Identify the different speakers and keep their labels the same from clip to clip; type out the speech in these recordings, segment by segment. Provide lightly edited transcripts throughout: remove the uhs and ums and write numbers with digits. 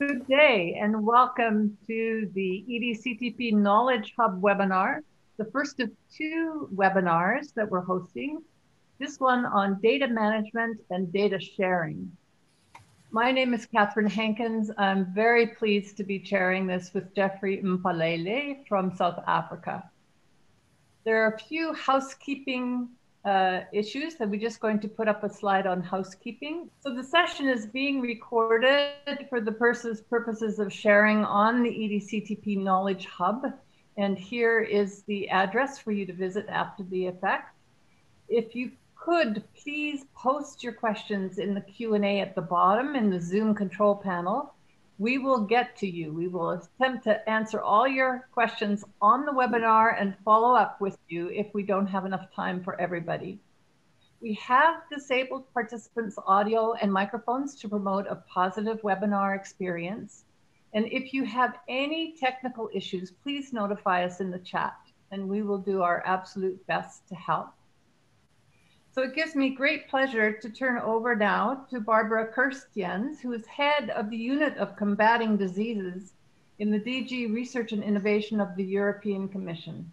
Speaker 1: Good day and welcome to the EDCTP Knowledge Hub webinar, the first of two webinars that we're hosting, this one on data management and data sharing. My name is Hankins. I'm very pleased to be chairing this with Jeffrey Mphahlele from South Africa. There are a few housekeeping issues that we're just going to put up a slide on housekeeping. So the session is being recorded for the purposes of sharing on the EDCTP Knowledge Hub. And here is the address for you to visit after the effect. If you could please post your questions in the Q&A at the bottom in the Zoom control panel. We will get to you. We will attempt to answer all your questions on the webinar and follow up with you if we don't have enough time for everybody. We have disabled participants' audio and microphones to promote a positive webinar experience. And if you have any technical issues, please notify us in the chat and we will do our absolute best to help. So it gives me great pleasure to turn over now to Barbara Kerstiëns, who is head of the Unit of Combating Diseases in the DG Research and Innovation of the European Commission.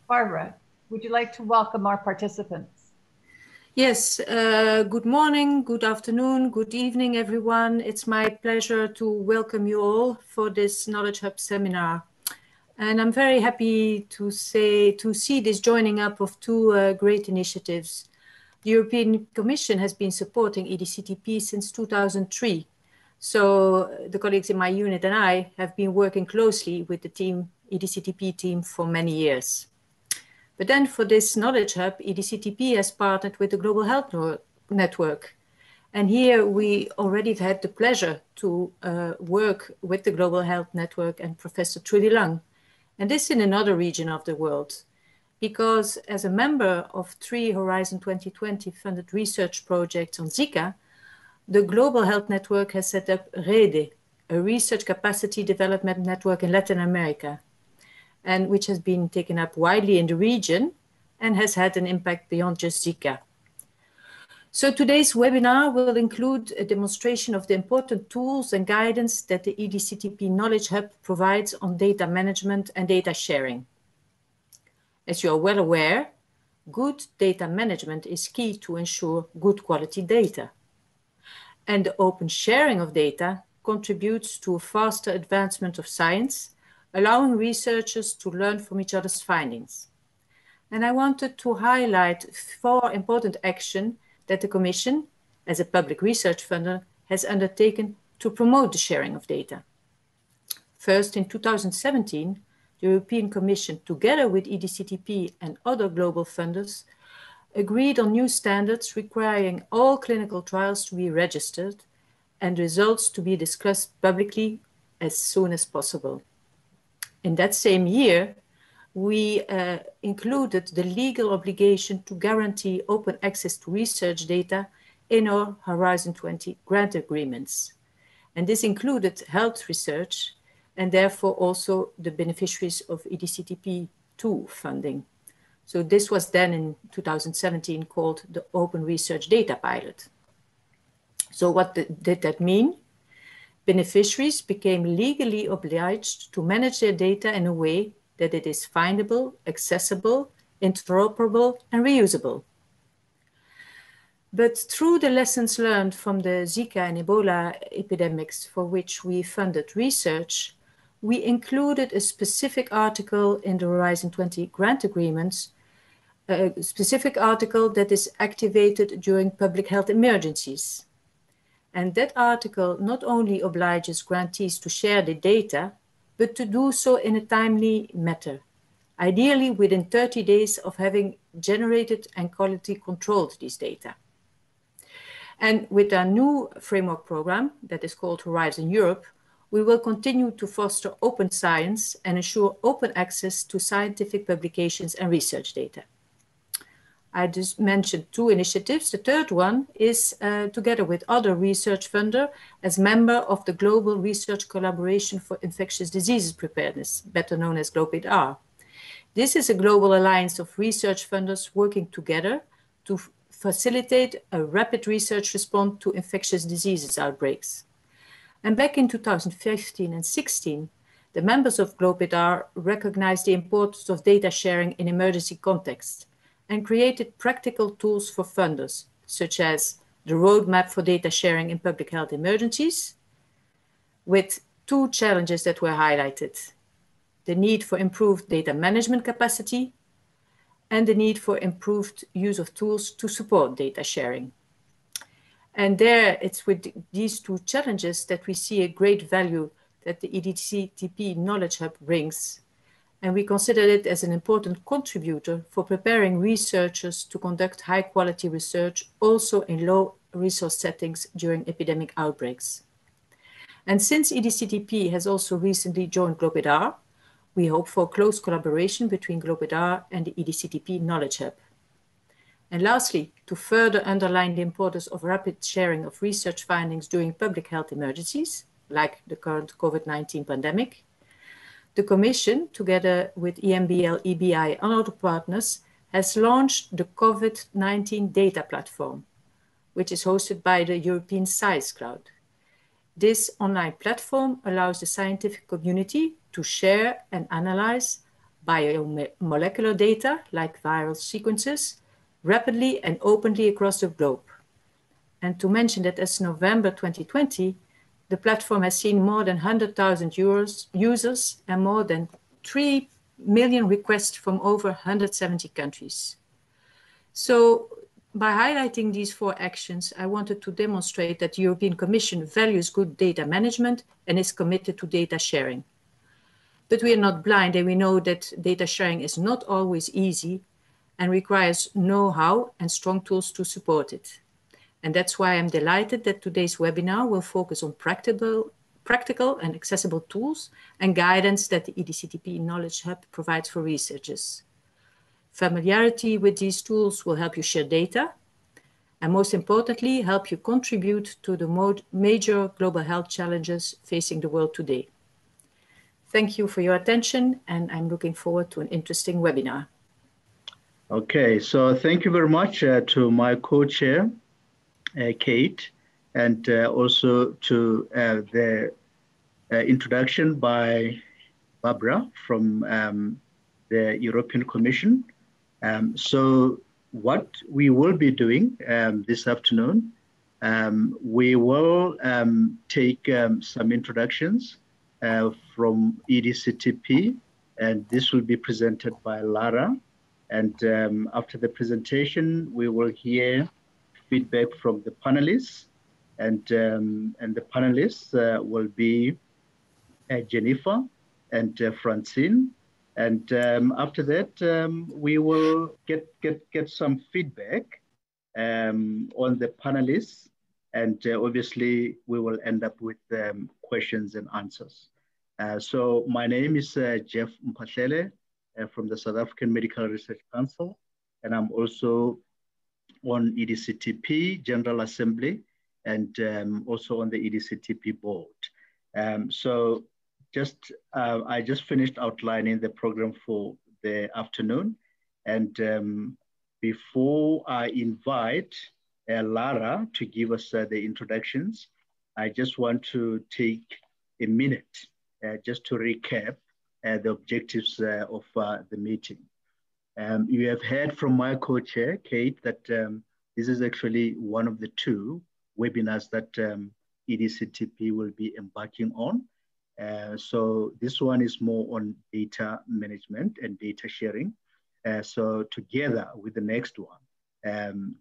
Speaker 1: Barbara, would you like to welcome our participants?
Speaker 2: Yes, good morning, good afternoon, good evening, everyone. It's my pleasure to welcome you all for this Knowledge Hub seminar. And I'm very happy to see this joining up of two great initiatives. The European Commission has been supporting EDCTP since 2003. So the colleagues in my unit and I have been working closely with the EDCTP team for many years. But then for this Knowledge Hub, EDCTP has partnered with the Global Health Network. And here we already have had the pleasure to work with the Global Health Network and Professor Trudie, and this in another region of the world, because as a member of 3 Horizon 2020 funded research projects on Zika, the Global Health Network has set up AIGHD, a research capacity development network in Latin America, and which has been taken up widely in the region and has had an impact beyond just Zika. So today's webinar will include a demonstration of the important tools and guidance that the EDCTP Knowledge Hub provides on data management and data sharing. As you are well aware, good data management is key to ensure good quality data. And the open sharing of data contributes to a faster advancement of science, allowing researchers to learn from each other's findings. And I wanted to highlight 4 important actions that the Commission, as a public research funder, has undertaken to promote the sharing of data. First, in 2017, the European Commission, together with EDCTP and other global funders, agreed on new standards requiring all clinical trials to be registered and results to be discussed publicly as soon as possible. In that same year, we included the legal obligation to guarantee open access to research data in our Horizon 20 grant agreements. And this included health research and therefore also the beneficiaries of EDCTP2 funding. So this was then in 2017 called the Open Research Data Pilot. So what did that mean? Beneficiaries became legally obliged to manage their data in a way that it is findable, accessible, interoperable, and reusable. But through the lessons learned from the Zika and Ebola epidemics for which we funded research, we included a specific article in the Horizon 20 grant agreements, a specific article that is activated during public health emergencies. And that article not only obliges grantees to share the data, but to do so in a timely manner, ideally within 30 days of having generated and quality controlled these data. And with our new framework program that is called Horizon Europe, we will continue to foster open science and ensure open access to scientific publications and research data. I just mentioned 2 initiatives. The third one is together with other research funders as member of the Global Research Collaboration for Infectious Diseases Preparedness, better known as GLOBIDR. This is a global alliance of research funders working together to facilitate a rapid research response to infectious diseases outbreaks. And back in 2015 and 16, the members of GlobeDR recognized the importance of data sharing in emergency contexts and created practical tools for funders, such as the roadmap for data sharing in public health emergencies, with two challenges that were highlighted: the need for improved data management capacity and the need for improved use of tools to support data sharing. And there, it's with these two challenges that we see a great value that the EDCTP Knowledge Hub brings. And we consider it as an important contributor for preparing researchers to conduct high quality research also in low resource settings during epidemic outbreaks. And since EDCTP has also recently joined GlobeDR, we hope for close collaboration between GlobeDR and the EDCTP Knowledge Hub. And lastly, to further underline the importance of rapid sharing of research findings during public health emergencies, like the current COVID-19 pandemic, the Commission, together with EMBL, EBI and other partners, has launched the COVID-19 data platform, which is hosted by the European Science Cloud. This online platform allows the scientific community to share and analyze biomolecular data, like viral sequences, rapidly and openly across the globe. And to mention that as November 2020, the platform has seen more than 100,000 users and more than 3 million requests from over 170 countries. So by highlighting these 4 actions, I wanted to demonstrate that the European Commission values good data management and is committed to data sharing. But we are not blind, and we know that data sharing is not always easy and requires know-how and strong tools to support it. And that's why I'm delighted that today's webinar will focus on practical and accessible tools and guidance that the EDCTP Knowledge Hub provides for researchers. Familiarity with these tools will help you share data, and most importantly, help you contribute to the major global health challenges facing the world today. Thank you for your attention, and I'm looking forward to an interesting webinar.
Speaker 3: Okay, so thank you very much to my co-chair, Kate, and also to the introduction by Barbara from the European Commission. So what we will be doing this afternoon, we will take some introductions from EDCTP, and this will be presented by Lara. And after the presentation, we will hear feedback from the panelists, and the panelists will be Jennifer and Francine. And after that, we will get some feedback on the panelists, and obviously we will end up with questions and answers. So my name is Jeff Mphahlele from the South African Medical Research Council, and I'm also on EDCTP General Assembly and also on the EDCTP board. So I just finished outlining the program for the afternoon. And before I invite Lara to give us the introductions, I just want to take a minute just to recap the objectives of the meeting. You have heard from my co-chair, Kate, that this is actually one of the 2 webinars that EDCTP will be embarking on. So this one is more on data management and data sharing. So together with the next one,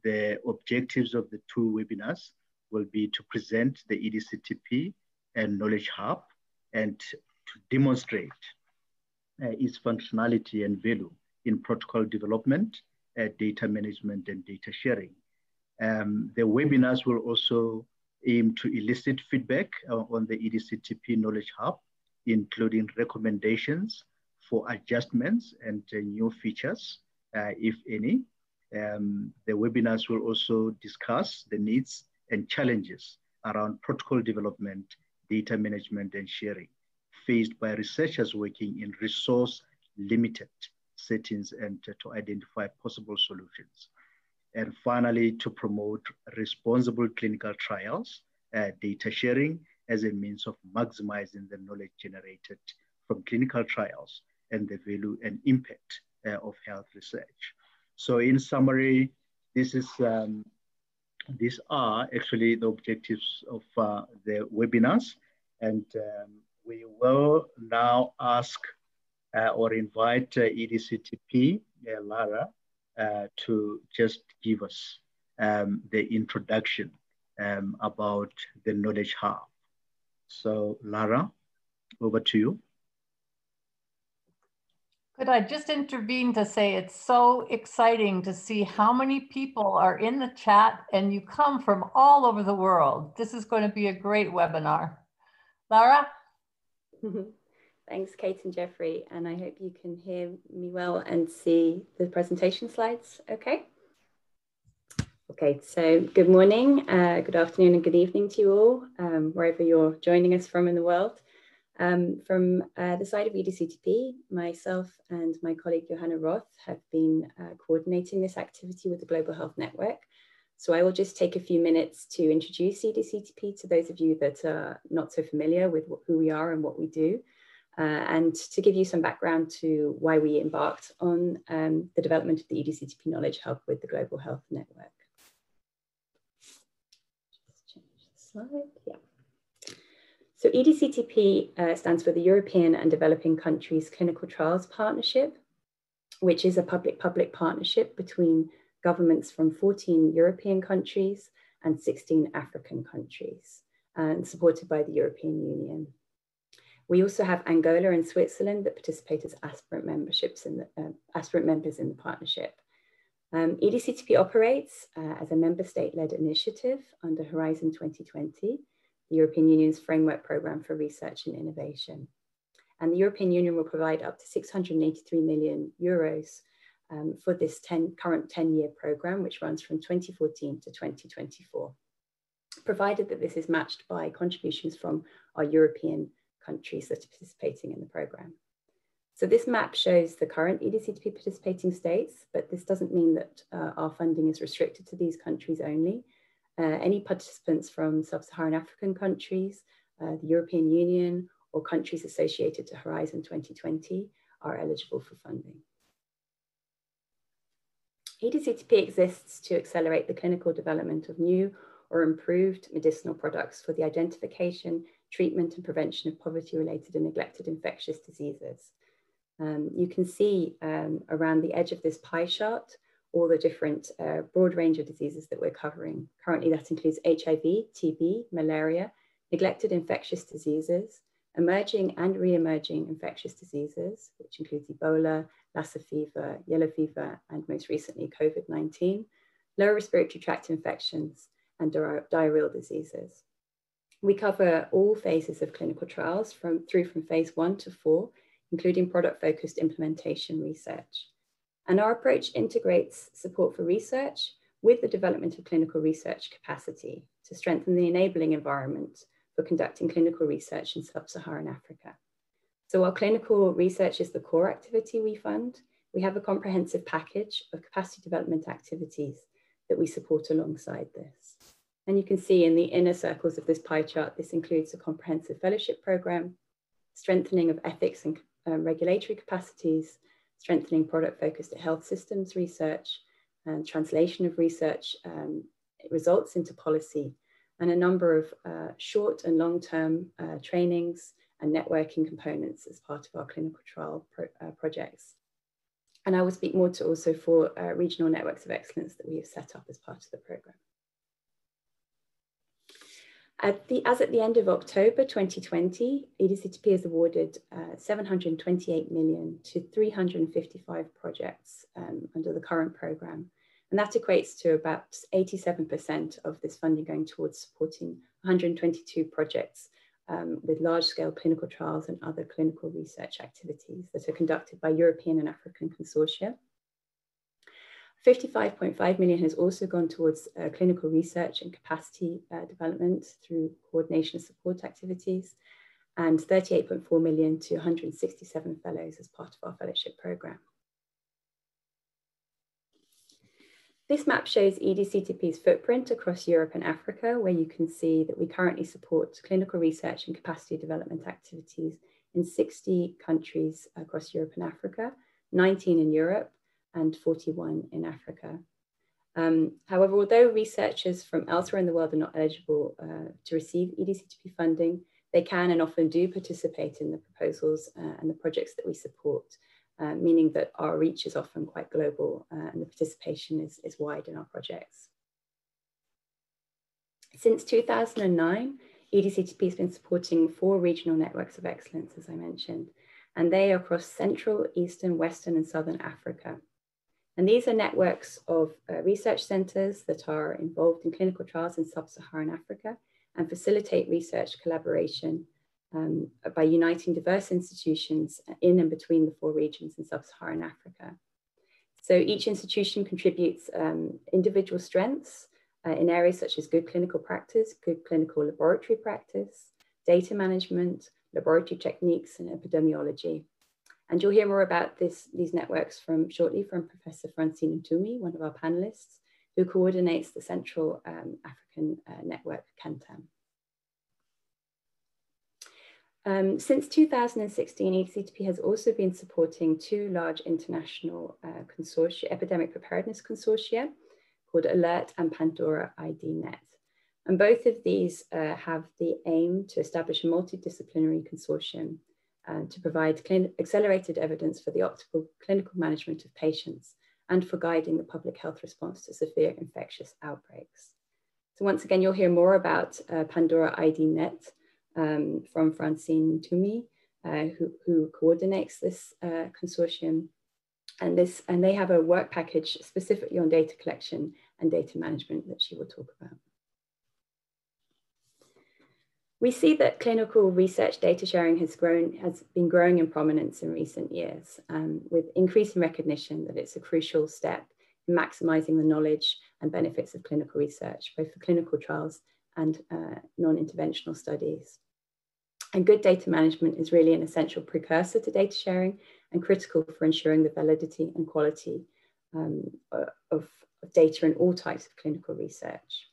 Speaker 3: the objectives of the 2 webinars will be to present the EDCTP and Knowledge Hub and to demonstrate its functionality and value in protocol development, data management, and data sharing. The webinars will also aim to elicit feedback on the EDCTP Knowledge Hub, including recommendations for adjustments and new features, if any. The webinars will also discuss the needs and challenges around protocol development, data management, and sharing faced by researchers working in resource-limited settings and to identify possible solutions. And finally, to promote responsible clinical trials, data sharing, as a means of maximizing the knowledge generated from clinical trials and the value and impact of health research. So in summary, these are actually the objectives of the webinars, and we will now ask or invite EDCTP, Lara, to just give us the introduction about the Knowledge Hub. So Lara, over to you.
Speaker 1: Could I just intervene to say it's so exciting to see how many people are in the chat, and you come from all over the world. This is going to be a great webinar. Lara?
Speaker 4: Thanks, Kate and Jeffrey, and I hope you can hear me well and see the presentation slides okay? Okay, so good morning, good afternoon and good evening to you all, wherever you're joining us from in the world. From the side of EDCTP, myself and my colleague Johanna Roth have been coordinating this activity with the Global Health Network. So I will just take a few minutes to introduce EDCTP to those of you that are not so familiar with who we are and what we do, and to give you some background to why we embarked on the development of the EDCTP Knowledge Hub with the Global Health Network. Just change the slide, yeah. So EDCTP stands for the European and Developing Countries Clinical Trials Partnership, which is a public-public partnership between governments from 14 European countries and 16 African countries, and supported by the European Union. We also have Angola and Switzerland that participate as aspirant members in the partnership. EDCTP operates as a member state-led initiative under Horizon 2020, the European Union's framework programme for research and innovation. And the European Union will provide up to 683 million euros for this current 10-year programme, which runs from 2014 to 2024, provided that this is matched by contributions from our European countries that are participating in the programme. So this map shows the current EDCTP participating states, but this doesn't mean that our funding is restricted to these countries only. Any participants from sub-Saharan African countries, the European Union, or countries associated to Horizon 2020 are eligible for funding. EDCTP exists to accelerate the clinical development of new or improved medicinal products for the identification, treatment, and prevention of poverty-related and neglected infectious diseases. You can see around the edge of this pie chart all the different broad range of diseases that we're covering. Currently, that includes HIV, TB, malaria, neglected infectious diseases, emerging and re-emerging infectious diseases, which includes Ebola, Lassa fever, yellow fever, and most recently COVID-19, lower respiratory tract infections, and diarrheal diseases. We cover all phases of clinical trials from phase 1 to 4, including product-focused implementation research. And our approach integrates support for research with the development of clinical research capacity to strengthen the enabling environment for conducting clinical research in sub-Saharan Africa. So while clinical research is the core activity we fund, we have a comprehensive package of capacity development activities that we support alongside this. And you can see in the inner circles of this pie chart, this includes a comprehensive fellowship program, strengthening of ethics and regulatory capacities, strengthening product-focused health systems research, and translation of research results into policy, and a number of short and long-term trainings and networking components as part of our clinical trial projects. And I will speak more to also 4 regional networks of excellence that we have set up as part of the program. As at the end of October 2020, EDCTP has awarded 728 million to 355 projects under the current program. And that equates to about 87% of this funding going towards supporting 122 projects with large-scale clinical trials and other clinical research activities that are conducted by European and African consortia. 55.5 million has also gone towards clinical research and capacity development through coordination of support activities, and 38.4 million to 167 fellows as part of our fellowship program. This map shows EDCTP's footprint across Europe and Africa, where you can see that we currently support clinical research and capacity development activities in 60 countries across Europe and Africa, 19 in Europe, and 41 in Africa. However, although researchers from elsewhere in the world are not eligible to receive EDCTP funding, they can and often do participate in the proposals and the projects that we support, meaning that our reach is often quite global and the participation is wide in our projects. Since 2009, EDCTP has been supporting 4 regional networks of excellence, as I mentioned, and they are across Central, Eastern, Western, and Southern Africa. And these are networks of research centers that are involved in clinical trials in sub-Saharan Africa and facilitate research collaboration by uniting diverse institutions in and between the 4 regions in sub-Saharan Africa. So each institution contributes individual strengths in areas such as good clinical practice, good clinical laboratory practice, data management, laboratory techniques, and epidemiology. And you'll hear more about these networks shortly from Professor Francine Ntumi, one of our panelists, who coordinates the Central African Network, CANTAM. Since 2016, EDCTP has also been supporting 2 large international consortia, epidemic preparedness consortia, called ALERT and Pandya. And both of these have the aim to establish a multidisciplinary consortium to provide accelerated evidence for the optimal clinical management of patients and for guiding the public health response to severe infectious outbreaks. So once again, you'll hear more about Pandya IDNet from Francine Ntumi, who coordinates this consortium. And they have a work package specifically on data collection and data management that she will talk about. We see that clinical research data sharing has been growing in prominence in recent years, with increasing recognition that it's a crucial step in maximizing the knowledge and benefits of clinical research, both for clinical trials and non-interventional studies. And good data management is really an essential precursor to data sharing and critical for ensuring the validity and quality of data in all types of clinical research.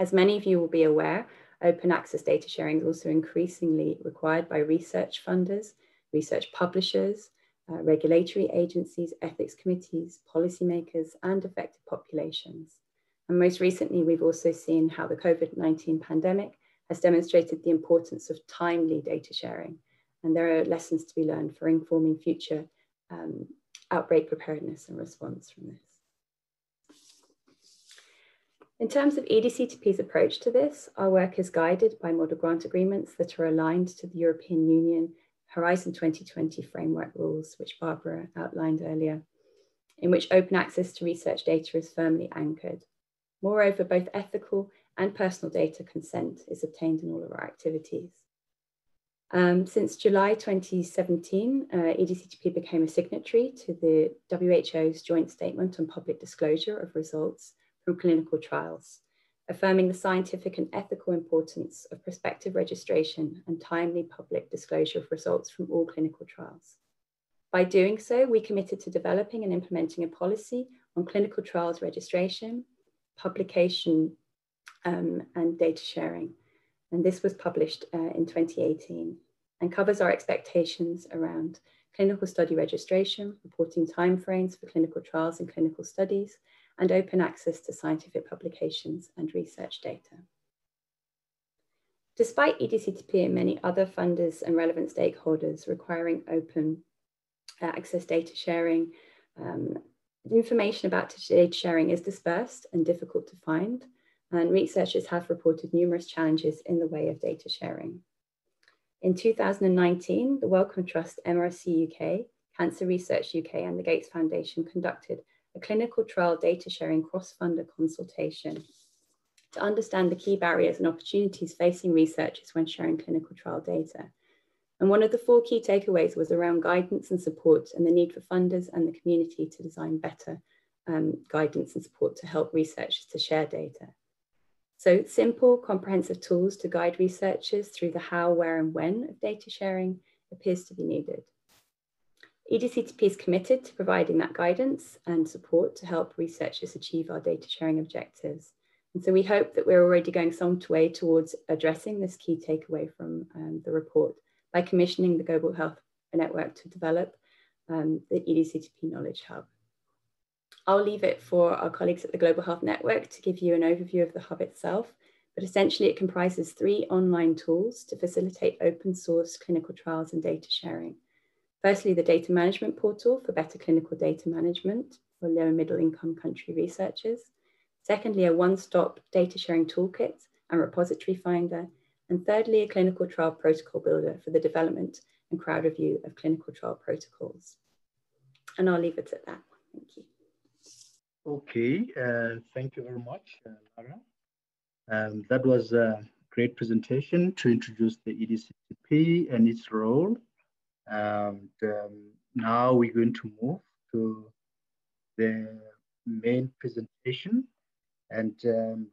Speaker 4: As many of you will be aware, open access data sharing is also increasingly required by research funders, research publishers, regulatory agencies, ethics committees, policymakers, and affected populations. And most recently, we've also seen how the COVID-19 pandemic has demonstrated the importance of timely data sharing. And there are lessons to be learned for informing future outbreak preparedness and response from this. In terms of EDCTP's approach to this, our work is guided by model grant agreements that are aligned to the European Union Horizon 2020 framework rules, which Barbara outlined earlier, in which open access to research data is firmly anchored. Moreover, both ethical and personal data consent is obtained in all of our activities. Since July 2017, EDCTP became a signatory to the WHO's Joint Statement on Public Disclosure of Results from Clinical Trials, affirming the scientific and ethical importance of prospective registration and timely public disclosure of results from all clinical trials. By doing so, we committed to developing and implementing a policy on clinical trials registration, publication, and data sharing. And this was published in 2018 and covers our expectations around clinical study registration, reporting timeframes for clinical trials and clinical studies, and open access to scientific publications and research data. Despite EDCTP and many other funders and relevant stakeholders requiring open access data sharing, the information about data sharing is dispersed and difficult to find, and researchers have reported numerous challenges in the way of data sharing. In 2019, the Wellcome Trust SAMRC UK, Cancer Research UK, and the Gates Foundation conducted a clinical trial data sharing cross-funder consultation to understand the key barriers and opportunities facing researchers when sharing clinical trial data. And one of the 4 key takeaways was around guidance and support and the need for funders and the community to design better guidance and support to help researchers to share data. So simple, comprehensive tools to guide researchers through the how, where, and when of data sharing appears to be needed. EDCTP is committed to providing that guidance and support to help researchers achieve our data sharing objectives. And so we hope that we're already going some way towards addressing this key takeaway from the report by commissioning the Global Health Network to develop the EDCTP Knowledge Hub. I'll leave it for our colleagues at the Global Health Network to give you an overview of the hub itself, but essentially it comprises 3 online tools to facilitate open source clinical trials and data sharing. Firstly, the data management portal for better clinical data management for low and middle income country researchers. Secondly, a one-stop data sharing toolkit and repository finder. And thirdly, a clinical trial protocol builder for the development and crowd review of clinical trial protocols. And I'll leave it at that. Thank you.
Speaker 3: Okay, thank you very much, Lara. That was a great presentation to introduce the EDCTP and its role. And now we're going to move to the main presentation, and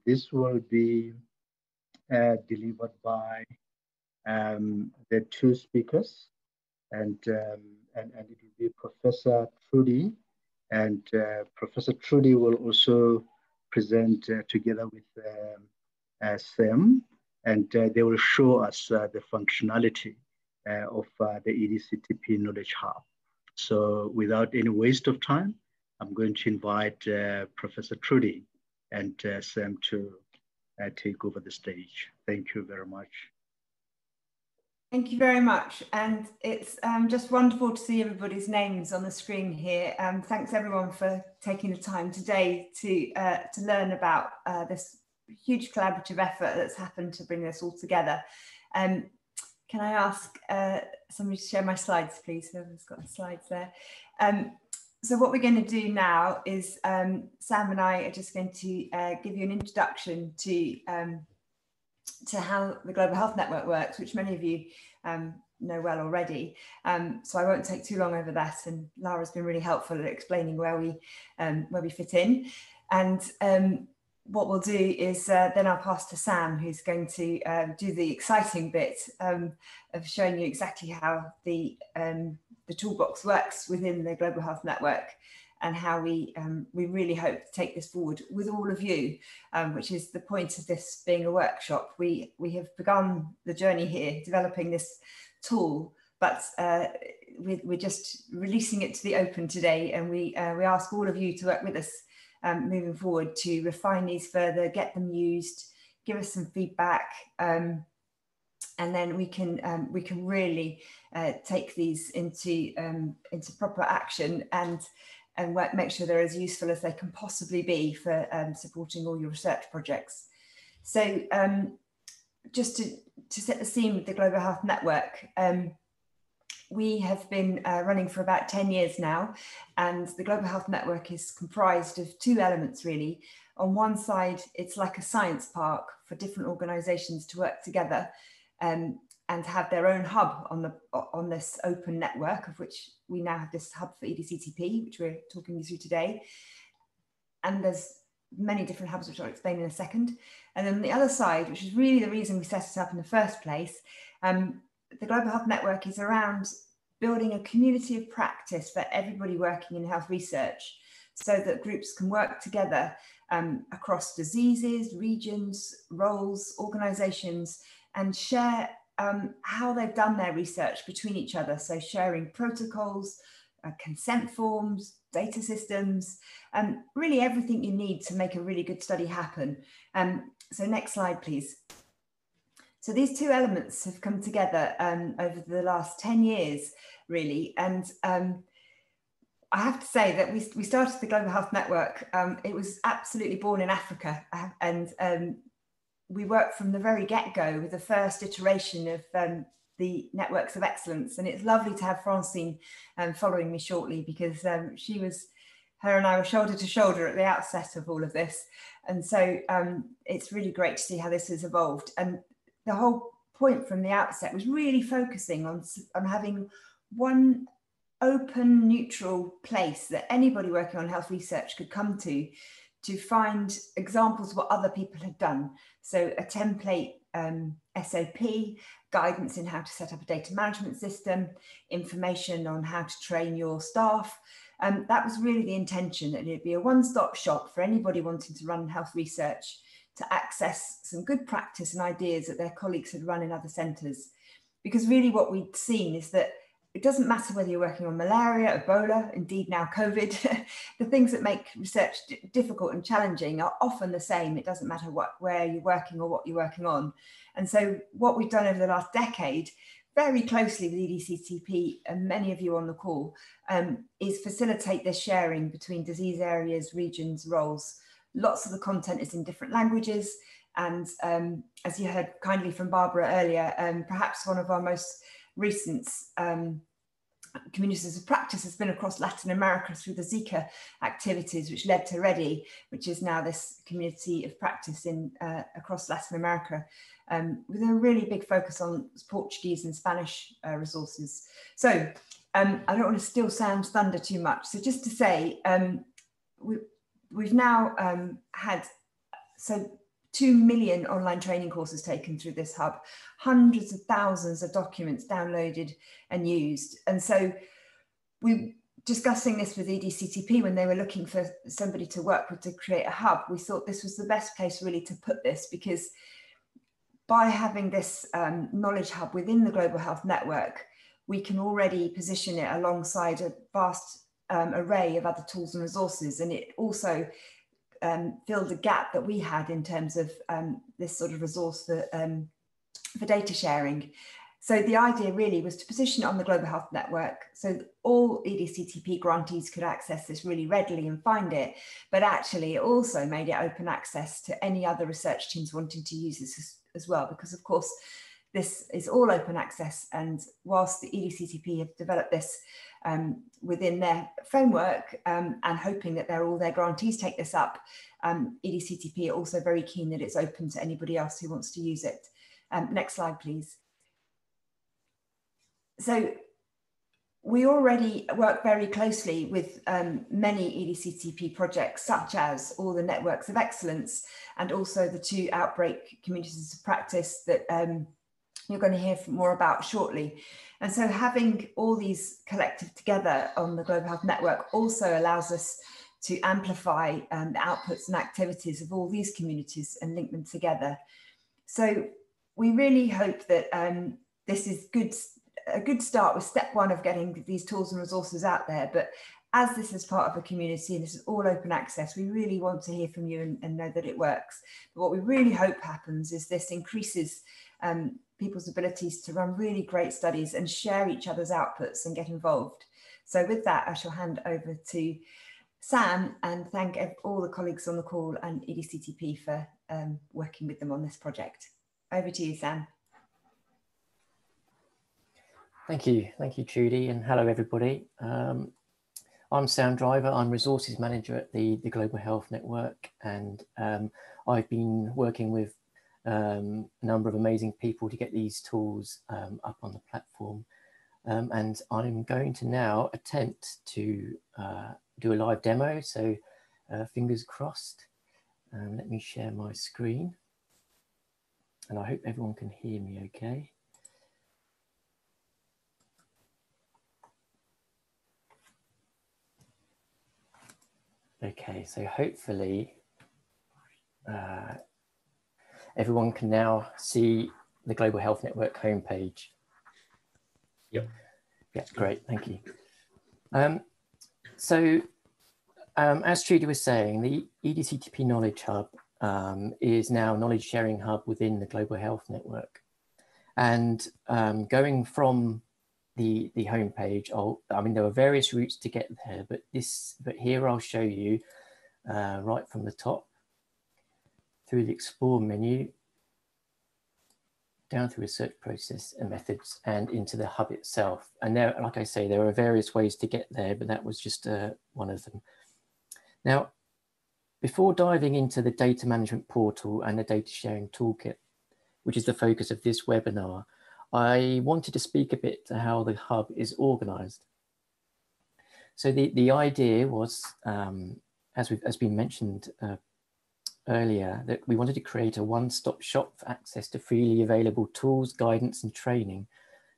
Speaker 3: this will be delivered by the 2 speakers, and it will be Professor Trudie, and Professor Trudie will also present together with Sam, and they will show us the functionality of the EDCTP Knowledge Hub. So without any waste of time, I'm going to invite Professor Trudie and Sam to take over the stage. Thank you very much.
Speaker 5: Thank you very much. And it's just wonderful to see everybody's names on the screen here. Thanks everyone for taking the time today to learn about this huge collaborative effort that's happened to bring this all together. Can I ask somebody to share my slides, please? Whoever's got the slides there. So what we're going to do now is Sam and I are just going to give you an introduction to how the Global Health Network works, which many of you know well already. So I won't take too long over that, and Lara's been really helpful at explaining where we fit in. And what we'll do is then I'll pass to Sam, who's going to do the exciting bit of showing you exactly how the toolbox works within the Global Health Network, and how we really hope to take this forward with all of you, which is the point of this being a workshop. We have begun the journey here, developing this tool, but we're just releasing it to the open today, and we ask all of you to work with us moving forward to refine these further, get them used, give us some feedback, and then we can really take these into proper action and make sure they're as useful as they can possibly be for supporting all your research projects. So just to set the scene with the Global Health Network, we have been running for about 10 years now, and the Global Health Network is comprised of 2 elements really. On one side, it's like a science park for different organisations to work together and have their own hub on this open network, of which we now have this hub for EDCTP, which we're talking you through today. And there's many different hubs, which I'll explain in a second. And then the other side, which is really the reason we set it up in the first place, the Global Health Network is around building a community of practice for everybody working in health research, so that groups can work together across diseases, regions, roles, organisations, and share how they've done their research between each other. So sharing protocols, consent forms, data systems, really everything you need to make a really good study happen. So next slide, please. So these 2 elements have come together over the last 10 years, really. And I have to say that we started the Global Health Network. It was absolutely born in Africa, and we worked from the very get-go with the first iteration of the Networks of Excellence. And it's lovely to have Francine following me shortly, because her and I were shoulder to shoulder at the outset of all of this. And so it's really great to see how this has evolved. And the whole point from the outset was really focusing on having one open, neutral place that anybody working on health research could come to find examples of what other people had done. So a template SOP, guidance in how to set up a data management system, information on how to train your staff. That was really the intention, that it'd be a one-stop shop for anybody wanting to run health research to access some good practice and ideas that their colleagues had run in other centres. Because really what we'd seen is that it doesn't matter whether you're working on malaria, Ebola, indeed now COVID, the things that make research difficult and challenging are often the same. It doesn't matter where you're working or what you're working on. And so what we've done over the last decade, very closely with EDCTP and many of you on the call, is facilitate this sharing between disease areas, regions, roles. Lots of the content is in different languages. And as you heard kindly from Barbara earlier, perhaps one of our most recent communities of practice has been across Latin America through the Zika activities, which led to READY, which is now this community of practice in across Latin America, with a really big focus on Portuguese and Spanish resources. So I don't want to steal Sam's thunder too much. So just to say, we've now had 2 million online training courses taken through this hub, hundreds of thousands of documents downloaded and used. And so we discussing this with EDCTP when they were looking for somebody to work with to create a hub, we thought this was the best place really to put this, because by having this knowledge hub within the Global Health Network, we can already position it alongside a vast array of other tools and resources. And it also filled a gap that we had in terms of this sort of resource for data sharing. So the idea really was to position it on the Global Health Network so that all EDCTP grantees could access this really readily and find it, but actually it also made it open access to any other research teams wanting to use this as well, because of course this is all open access, and whilst the EDCTP have developed this within their framework and hoping that all their grantees take this up, EDCTP are also very keen that it's open to anybody else who wants to use it. Next slide, please. So we already work very closely with many EDCTP projects, such as all the networks of excellence and also the 2 outbreak communities of practice that you're going to hear more about shortly. And so having all these collected together on the Global Health Network also allows us to amplify the outputs and activities of all these communities and link them together. So we really hope that this is a good start with step 1 of getting these tools and resources out there. But as this is part of a community and this is all open access, we really want to hear from you and know that it works. But what we really hope happens is this increases people's abilities to run really great studies and share each other's outputs and get involved. So with that, I shall hand over to Sam and thank all the colleagues on the call and EDCTP for working with them on this project. Over to you, Sam.
Speaker 6: Thank you, Trudie, and hello everybody. I'm Sam Driver. I'm Resources Manager at the Global Health Network, and I've been working with a number of amazing people to get these tools up on the platform. And I'm going to now attempt to do a live demo, so fingers crossed. Let me share my screen, and I hope everyone can hear me okay. Okay, so hopefully everyone can now see the Global Health Network homepage.
Speaker 7: Yep.
Speaker 6: Yeah, great, thank you. So as Trudie was saying, the EDCTP Knowledge Hub is now a knowledge sharing hub within the Global Health Network. And going from the homepage, I mean, there are various routes to get there, but here I'll show you right from the top through the Explore menu, down through research process and methods, and into the hub itself. And there, like I say, there are various ways to get there, but that was just one of them. Now, before diving into the data management portal and the data sharing toolkit, which is the focus of this webinar, I wanted to speak a bit to how the hub is organized. So the idea was, as been mentioned earlier that we wanted to create a one-stop shop for access to freely available tools, guidance, and training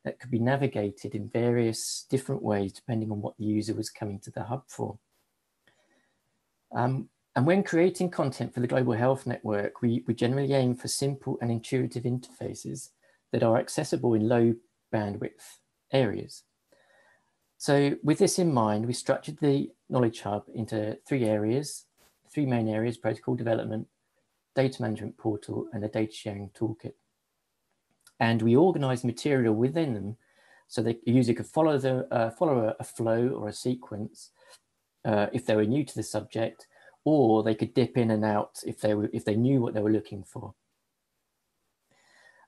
Speaker 6: that could be navigated in various different ways depending on what the user was coming to the hub for. And when creating content for the Global Health Network, we generally aim for simple and intuitive interfaces that are accessible in low bandwidth areas. So with this in mind, we structured the Knowledge Hub into three main areas: protocol development, data management portal, and a data sharing toolkit. And we organized material within them so that a user could follow a flow or a sequence if they were new to the subject, or they could dip in and out if they knew what they were looking for.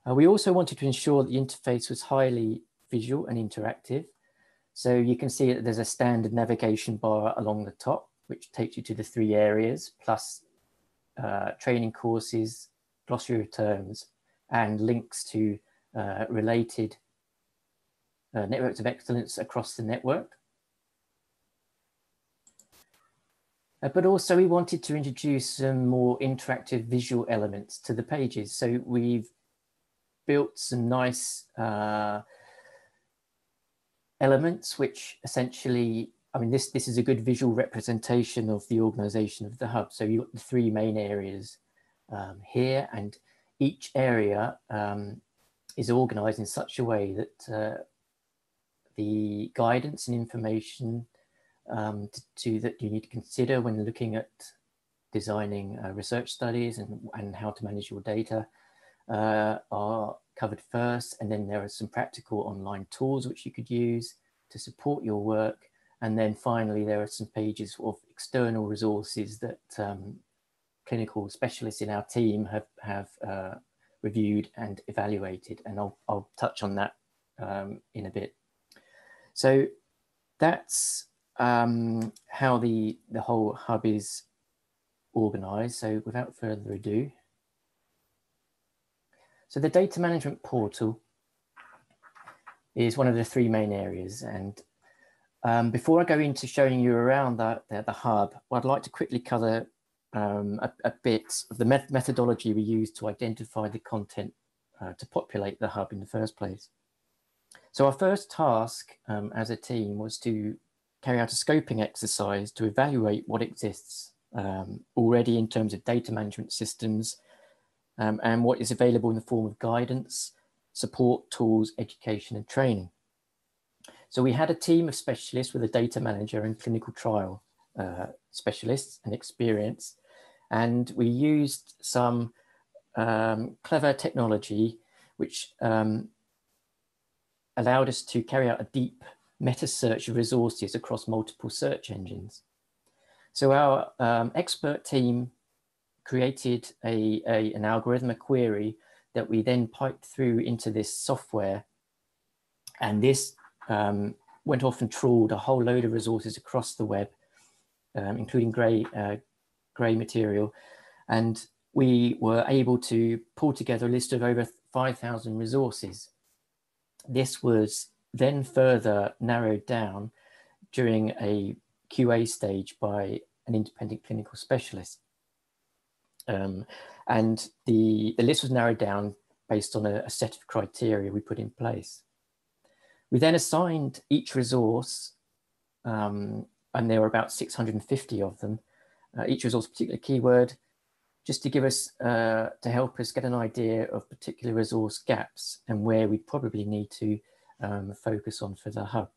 Speaker 6: We also wanted to ensure that the interface was highly visual and interactive. So you can see that there's a standard navigation bar along the top, which takes you to the three areas, plus training courses, glossary of terms, and links to related networks of excellence across the network. But also we wanted to introduce some more interactive visual elements to the pages. So we've built some nice elements, which essentially, I mean, this is a good visual representation of the organization of the hub. So you've got the three main areas here, and each area is organized in such a way that the guidance and information that you need to consider when looking at designing research studies and how to manage your data are covered first, and then there are some practical online tools which you could use to support your work, and then finally there are some pages of external resources that clinical specialists in our team have reviewed and evaluated, and I'll touch on that in a bit. So that's how the whole hub is organized. So without further ado, so the data management portal is one of the three main areas. And before I go into showing you around the hub, I'd like to quickly cover a bit of the methodology we use to identify the content to populate the hub in the first place. So our first task as a team was to carry out a scoping exercise to evaluate what exists already in terms of data management systems and what is available in the form of guidance, support, tools, education, and training. So we had a team of specialists with a data manager and clinical trial specialists and experience, and we used some clever technology which allowed us to carry out a deep meta search of resources across multiple search engines. So our expert team created an algorithm, a query that we then piped through into this software, and this went off and trawled a whole load of resources across the web, including grey material, and we were able to pull together a list of over 5,000 resources. This was then further narrowed down during a QA stage by an independent clinical specialist. And the list was narrowed down based on a set of criteria we put in place. We then assigned each resource, and there were about 650 of them, each resource a particular keyword, just to give us, to help us get an idea of particular resource gaps and where we probably need to focus on for the hub.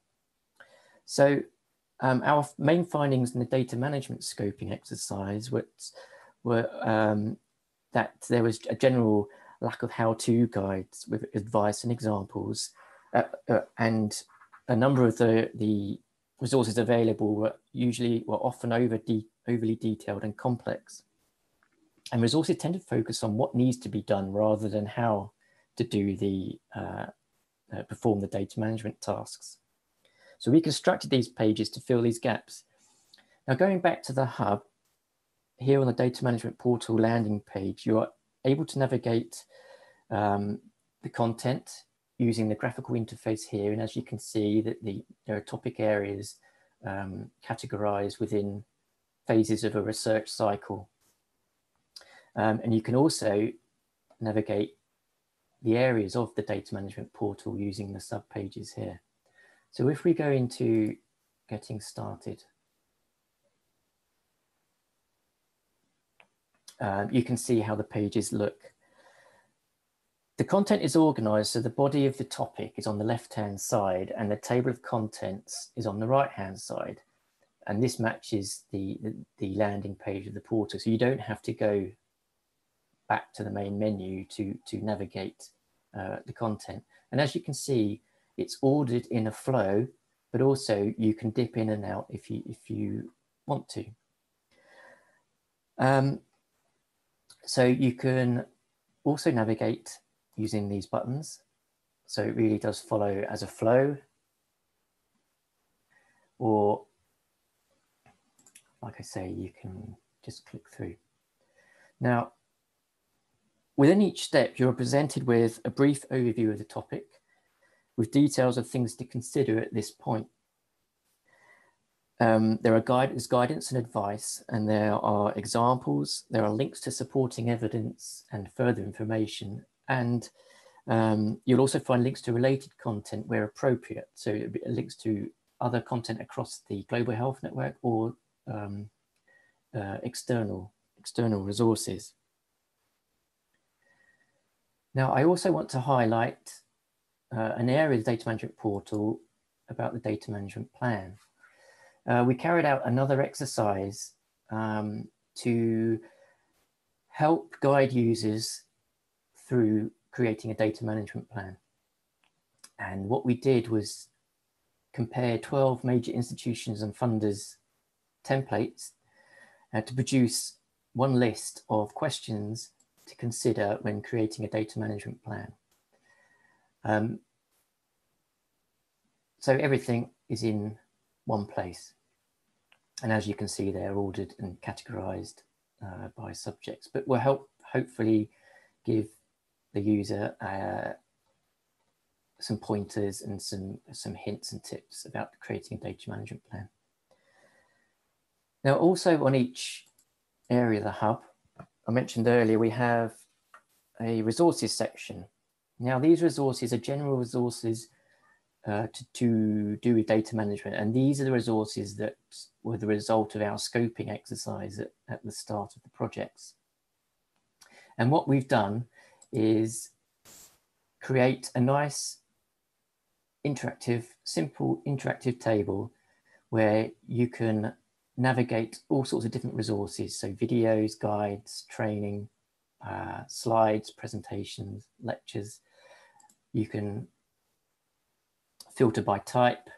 Speaker 6: So our main findings in the data management scoping exercise were that there was a general lack of how-to guides with advice and examples, and a number of the resources available were often overly detailed and complex. And resources tend to focus on what needs to be done rather than how to do perform the data management tasks. So we constructed these pages to fill these gaps. Now, going back to the hub, here on the data management portal landing page, you are able to navigate the content using the graphical interface here. And as you can see, that there are topic areas categorized within phases of a research cycle. And you can also navigate the areas of the data management portal using the subpages here. So if we go into getting started, you can see how the pages look. The content is organized so the body of the topic is on the left-hand side and the table of contents is on the right-hand side. And this matches the landing page of the portal. So you don't have to go back to the main menu to navigate the content. And as you can see, it's ordered in a flow, but also you can dip in and out if you want to. So you can also navigate using these buttons. So it really does follow as a flow, or like I say, you can just click through. Now, within each step, you're presented with a brief overview of the topic with details of things to consider at this point. There are guidance and advice, and there are examples, there are links to supporting evidence and further information, and you'll also find links to related content where appropriate, so links to other content across the Global Health Network or external resources. Now, I also want to highlight an area of the data management portal about the data management plan. We carried out another exercise to help guide users through creating a data management plan. And what we did was compare 12 major institutions and funders' templates to produce one list of questions to consider when creating a data management plan. So everything is in one place. And as you can see, they're ordered and categorized by subjects, but will hopefully give the user some pointers and some hints and tips about creating a data management plan. Now, also on each area of the hub, I mentioned earlier, we have a resources section. Now, these resources are general resources to do with data management. And these are the resources that were the result of our scoping exercise at the start of the projects. And what we've done is create a nice simple interactive table where you can navigate all sorts of different resources. So videos, guides, training, slides, presentations, lectures. You can filter by type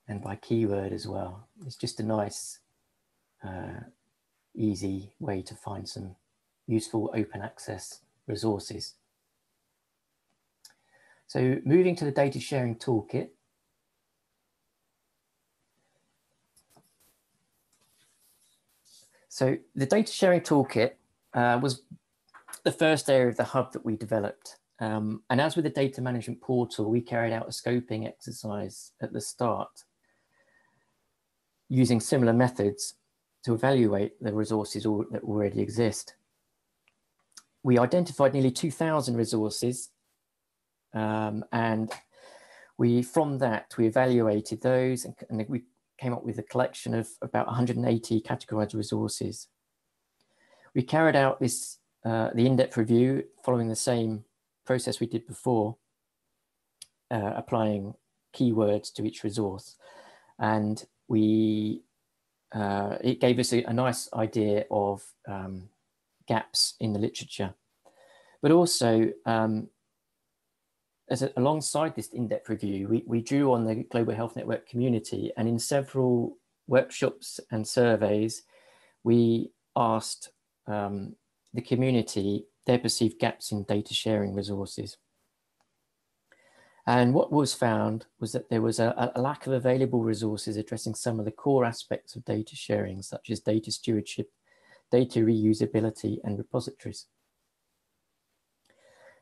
Speaker 6: and by keyword as well. It's just a nice, easy way to find some useful open access resources. So moving to the data sharing toolkit. So the data sharing toolkit was the first area of the hub that we developed. And as with the data management portal, we carried out a scoping exercise at the start using similar methods to evaluate the resources that already exist. We identified nearly 2,000 resources, and from that, we evaluated those and we came up with a collection of about 180 categorized resources. We carried out this, the in-depth review following the same process we did before, applying keywords to each resource. And it gave us a nice idea of gaps in the literature. But also, alongside this in-depth review, we drew on the Global Health Network community, and in several workshops and surveys, we asked the community their perceived gaps in data sharing resources. And what was found was that there was a lack of available resources addressing some of the core aspects of data sharing, such as data stewardship, data reusability, and repositories.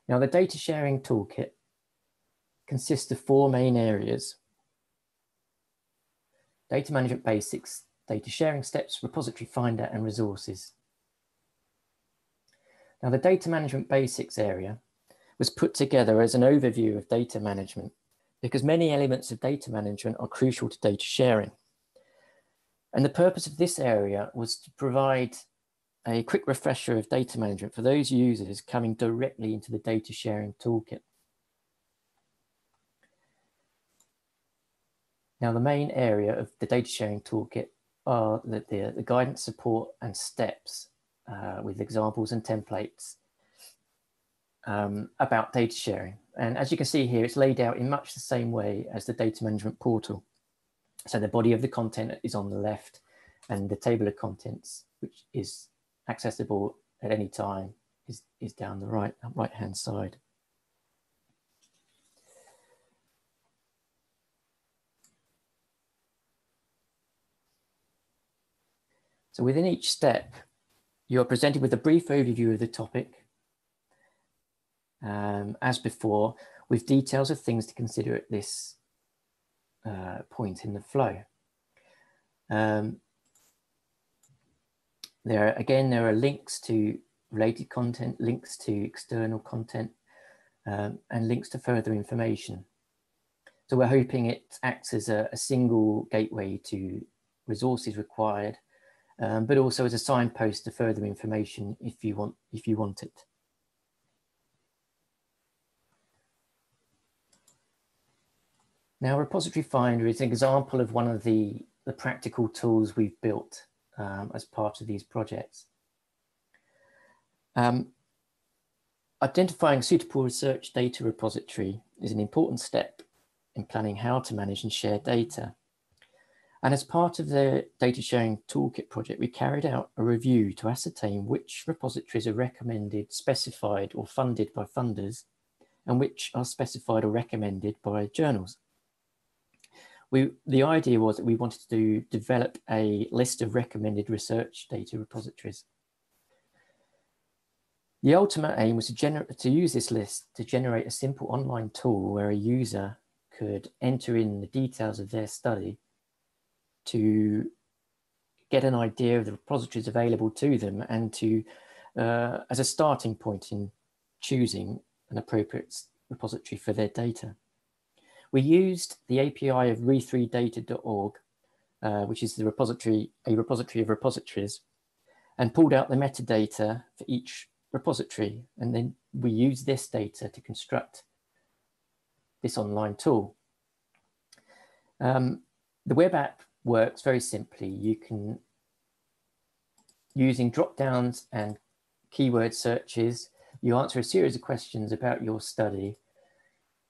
Speaker 6: Now, the data sharing toolkit consists of 4 main areas: data management basics, data sharing steps, repository finder, and resources. Now, the data management basics area was put together as an overview of data management because many elements of data management are crucial to data sharing. And the purpose of this area was to provide a quick refresher of data management for those users coming directly into the data sharing toolkit. Now, the main area of the data sharing toolkit are the guidance, support, and steps with examples and templates about data sharing. And as you can see here, it's laid out in much the same way as the data management portal. So the body of the content is on the left and the table of contents, which is accessible at any time, is down the right-hand side. So within each step, you are presented with a brief overview of the topic, as before, with details of things to consider at this point in the flow. There are links to related content, links to external content, and links to further information. So we're hoping it acts as a single gateway to resources required, but also as a signpost to further information if you want it. Now, Repository Finder is an example of one of the practical tools we've built as part of these projects. Identifying suitable research data repository is an important step in planning how to manage and share data. And as part of the Data Sharing Toolkit project, we carried out a review to ascertain which repositories are recommended, specified, or funded by funders, and which are specified or recommended by journals. The idea was that we wanted to develop a list of recommended research data repositories. The ultimate aim was to use this list to generate a simple online tool where a user could enter in the details of their study to get an idea of the repositories available to them and to, as a starting point in choosing an appropriate repository for their data. We used the API of re3data.org, which is a repository of repositories, and pulled out the metadata for each repository. And then we used this data to construct this online tool. The web app works very simply. You can, using drop-downs and keyword searches, you answer a series of questions about your study,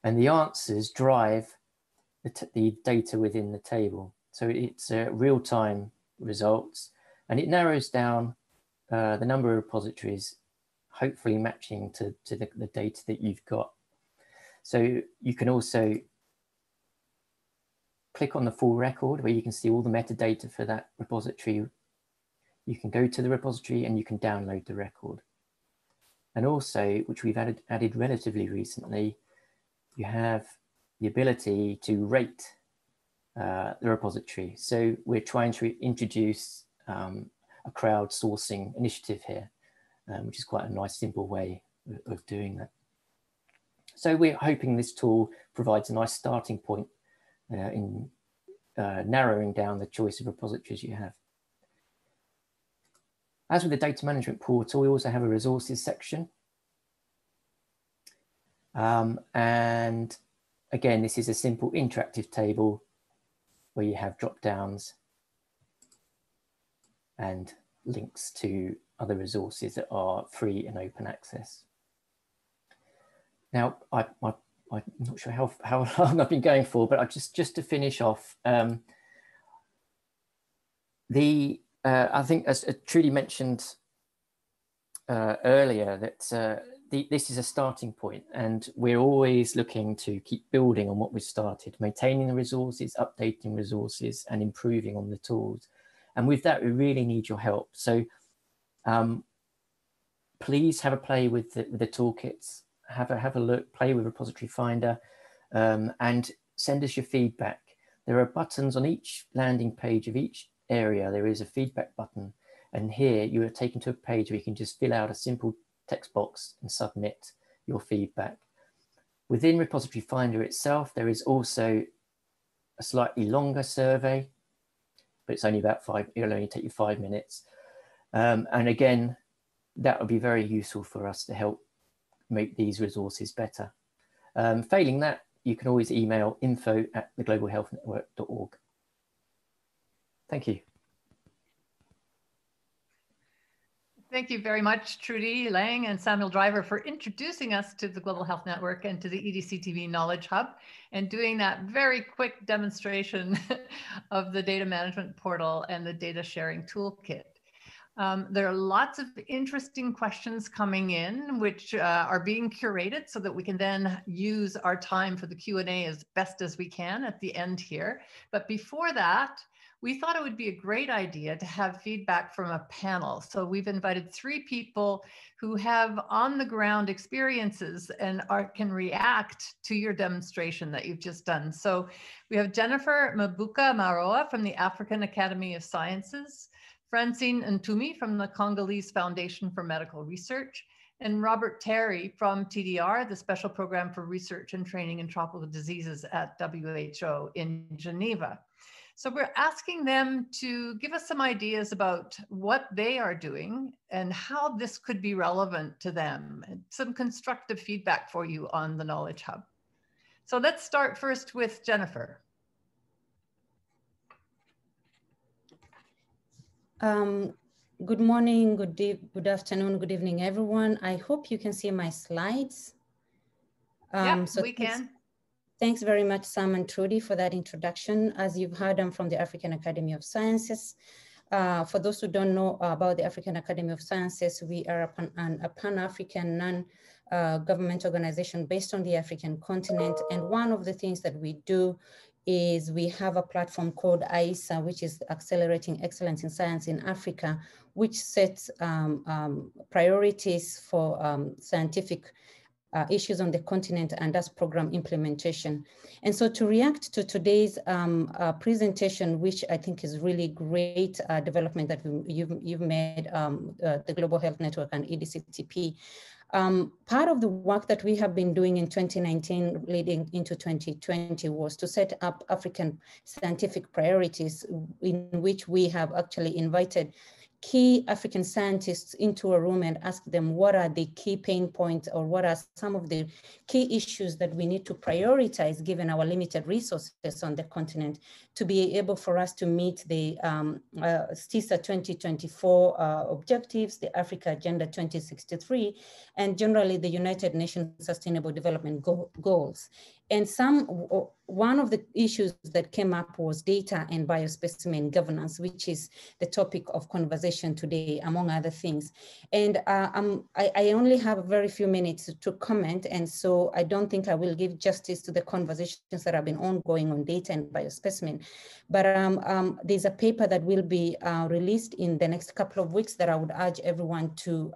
Speaker 6: and the answers drive the data within the table. So it's real-time results, and it narrows down the number of repositories, hopefully matching to the data that you've got. So you can also click on the full record where you can see all the metadata for that repository. You can go to the repository and you can download the record. And also, which we've added relatively recently, you have the ability to rate the repository. So we're trying to introduce a crowdsourcing initiative here, which is quite a nice, simple way of doing that. So we're hoping this tool provides a nice starting point in narrowing down the choice of repositories you have. As with the data management portal, we also have a resources section. And again, this is a simple interactive table where you have drop downs and links to other resources that are free and open access. Now, I'm not sure how long I've been going for, but just to finish off, I think as Trudie mentioned earlier, that this is a starting point, and we're always looking to keep building on what we've started, maintaining the resources, updating resources, and improving on the tools. And with that, we really need your help. So please have a play with the toolkits, have a look, play with Repository Finder, and send us your feedback. There are buttons on each landing page of each area. There is a feedback button, and here you are taken to a page where you can just fill out a simple text box and submit your feedback. Within Repository Finder itself, there is also a slightly longer survey, but it's only about it'll only take you 5 minutes. And again, that would be very useful for us to help make these resources better. Failing that, you can always email info@theglobalhealthnetwork.org. Thank you.
Speaker 1: Thank you very much, Trudie Lang and Samuel Driver, for introducing us to the Global Health Network and to the EDCTP Knowledge Hub, and doing that very quick demonstration of the data management portal and the data sharing toolkit. There are lots of interesting questions coming in, which are being curated so that we can then use our time for the Q&A as best as we can at the end here. But before that, we thought it would be a great idea to have feedback from a panel. So we've invited 3 people who have on the ground experiences and can react to your demonstration that you've just done. So we have Jennifer Mabuka Maroa from the African Academy of Sciences, Francine Ntumi from the Congolese Foundation for Medical Research, and Robert Terry from TDR, the Special Program for Research and Training in Tropical Diseases at WHO in Geneva. So we're asking them to give us some ideas about what they are doing and how this could be relevant to them, and some constructive feedback for you on the Knowledge Hub. So let's start first with Jennifer.
Speaker 8: Good morning, good afternoon, good evening, everyone. I hope you can see my slides.
Speaker 1: Yeah,
Speaker 8: so
Speaker 1: we can.
Speaker 8: Thanks very much, Sam and Trudie, for that introduction. As you've heard, I'm from the African Academy of Sciences. For those who don't know about the African Academy of Sciences, we are a Pan-African non-government organization based on the African continent. And one of the things that we do is we have a platform called AISA, which is Accelerating Excellence in Science in Africa, which sets priorities for scientific issues on the continent and does program implementation. And so to react to today's presentation, which I think is really great development that you've made, the Global Health Network and EDCTP, part of the work that we have been doing in 2019 leading into 2020 was to set up African scientific priorities, in which we have actually invited key African scientists into a room and ask them what are the key pain points or what are some of the key issues that we need to prioritize given our limited resources on the continent to be able for us to meet the STISA 2024 objectives, the Africa Agenda 2063, and generally the United Nations Sustainable Development Goals. And one of the issues that came up was data and biospecimen governance, which is the topic of conversation today, among other things. And I only have a very few minutes to comment, and so I don't think I will give justice to the conversations that have been ongoing on data and biospecimen. But there's a paper that will be released in the next couple of weeks that I would urge everyone to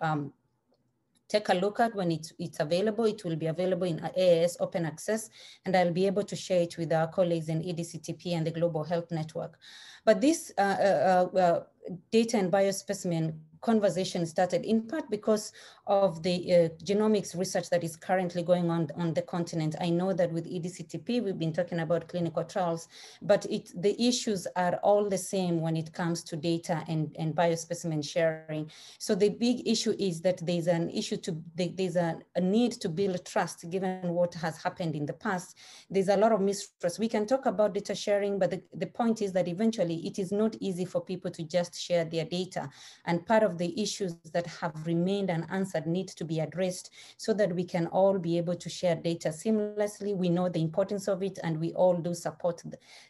Speaker 8: take a look at when it's available. It will be available in AAS Open Access, and I'll be able to share it with our colleagues in EDCTP and the Global Health Network. But this data and biospecimen conversation started in part because of the genomics research that is currently going on the continent. I know that with EDCTP, we've been talking about clinical trials, but the issues are all the same when it comes to data and biospecimen sharing. So the big issue is that there's an issue there's a need to build trust given what has happened in the past. There's a lot of mistrust. We can talk about data sharing, but the point is that eventually it is not easy for people to just share their data. And part of the issues that have remained unanswered need to be addressed so that we can all be able to share data seamlessly. We know the importance of it, and we all do support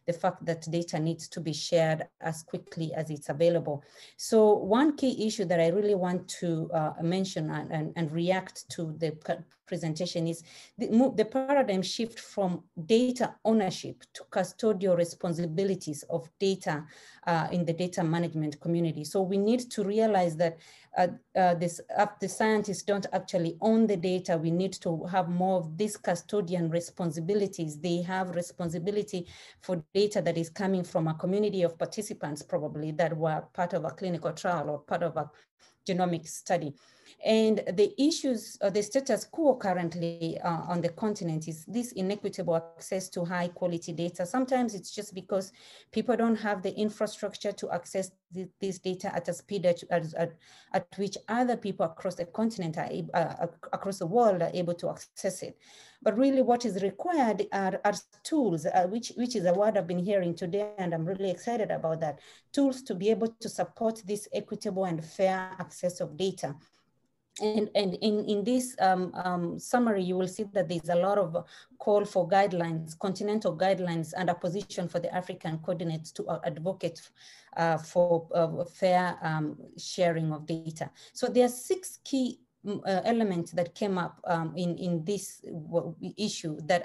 Speaker 8: the fact that data needs to be shared as quickly as it's available. So one key issue that I really want to mention and react to the presentation is the paradigm shift from data ownership to custodial responsibilities of data in the data management community. So we need to realize that the scientists don't actually own the data. We need to have more of these custodian responsibilities. They have responsibility for data that is coming from a community of participants, probably, that were part of a clinical trial or part of a genomic study. And the issues, the status quo currently on the continent is this inequitable access to high quality data. Sometimes it's just because people don't have the infrastructure to access this data at a speed at which other people across the continent across the world are able to access it. But really what is required are tools, which is a word I've been hearing today, and I'm really excited about that. Tools to be able to support this equitable and fair access of data. And in this summary, you will see that there's a lot of call for guidelines, continental guidelines, and a position for the African coordinates to advocate for fair sharing of data. So there are 6 key elements that came up in this issue that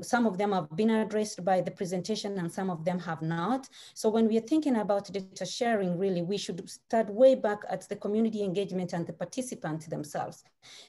Speaker 8: some of them have been addressed by the presentation and some of them have not. So when we are thinking about data sharing, really, we should start way back at the community engagement and the participants themselves.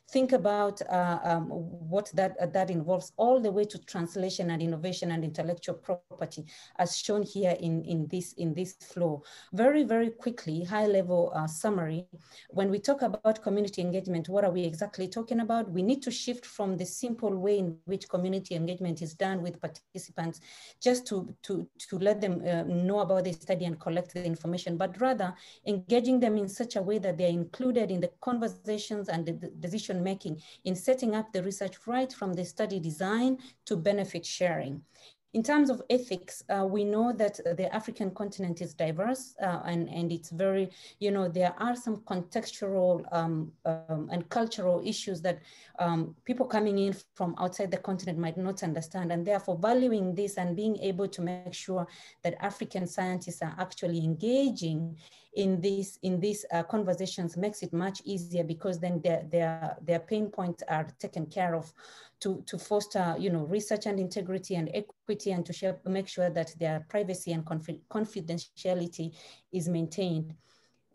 Speaker 8: Think about what that involves, all the way to translation and innovation and intellectual property, as shown here in this flow. Very, very quickly, high level summary. When we talk about community engagement, what are we exactly talking about? We need to shift from the simple way in which community engagement is done with participants just to let them know about the study and collect the information, but rather engaging them in such a way that they're included in the conversations and the decision making in setting up the research right from the study design to benefit sharing. In terms of ethics, we know that the African continent is diverse and it's very, there are some contextual and cultural issues that people coming in from outside the continent might not understand. And therefore valuing this and being able to make sure that African scientists are actually engaging in these conversations makes it much easier, because then their pain points are taken care of to foster, research and integrity and equity, and to make sure that their privacy and confidentiality is maintained.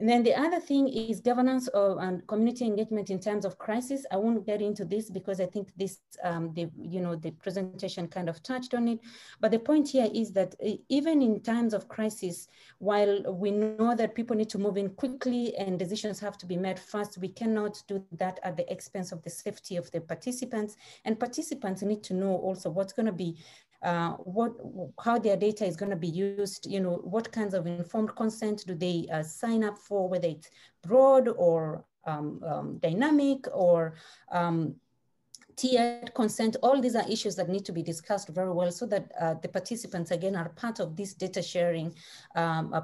Speaker 8: And then the other thing is governance and community engagement in terms of crisis. I won't get into this because I think this, the presentation kind of touched on it. But the point here is that even in times of crisis, while we know that people need to move in quickly and decisions have to be made fast, we cannot do that at the expense of the safety of the participants. And participants need to know also what's going to be how their data is going to be used, what kinds of informed consent do they sign up for, whether it's broad or dynamic or tiered consent. All these are issues that need to be discussed very well so that the participants, again, are part of this data sharing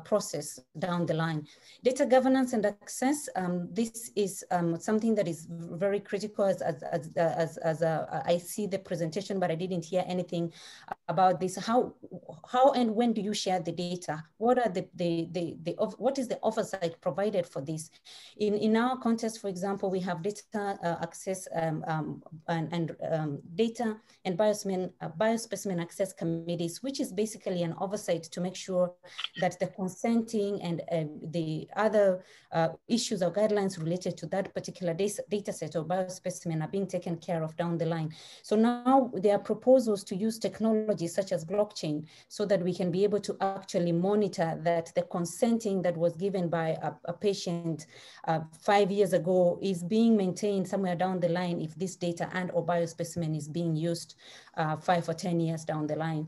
Speaker 8: process down the line. Data governance and access, this is something that is very critical as I see the presentation, but I didn't hear anything about this. How and when do you share the data? What are what is the oversight provided for this? In our context, for example, we have data access and data and biospecimen access committees, which is basically an oversight to make sure that the consenting and the other issues or guidelines related to that particular data set or biospecimen are being taken care of down the line. So now there are proposals to use technology such as blockchain so that we can be able to actually monitor that the consenting that was given by a patient 5 years ago is being maintained somewhere down the line if this data and or biospecimen is being used 5 or 10 years down the line.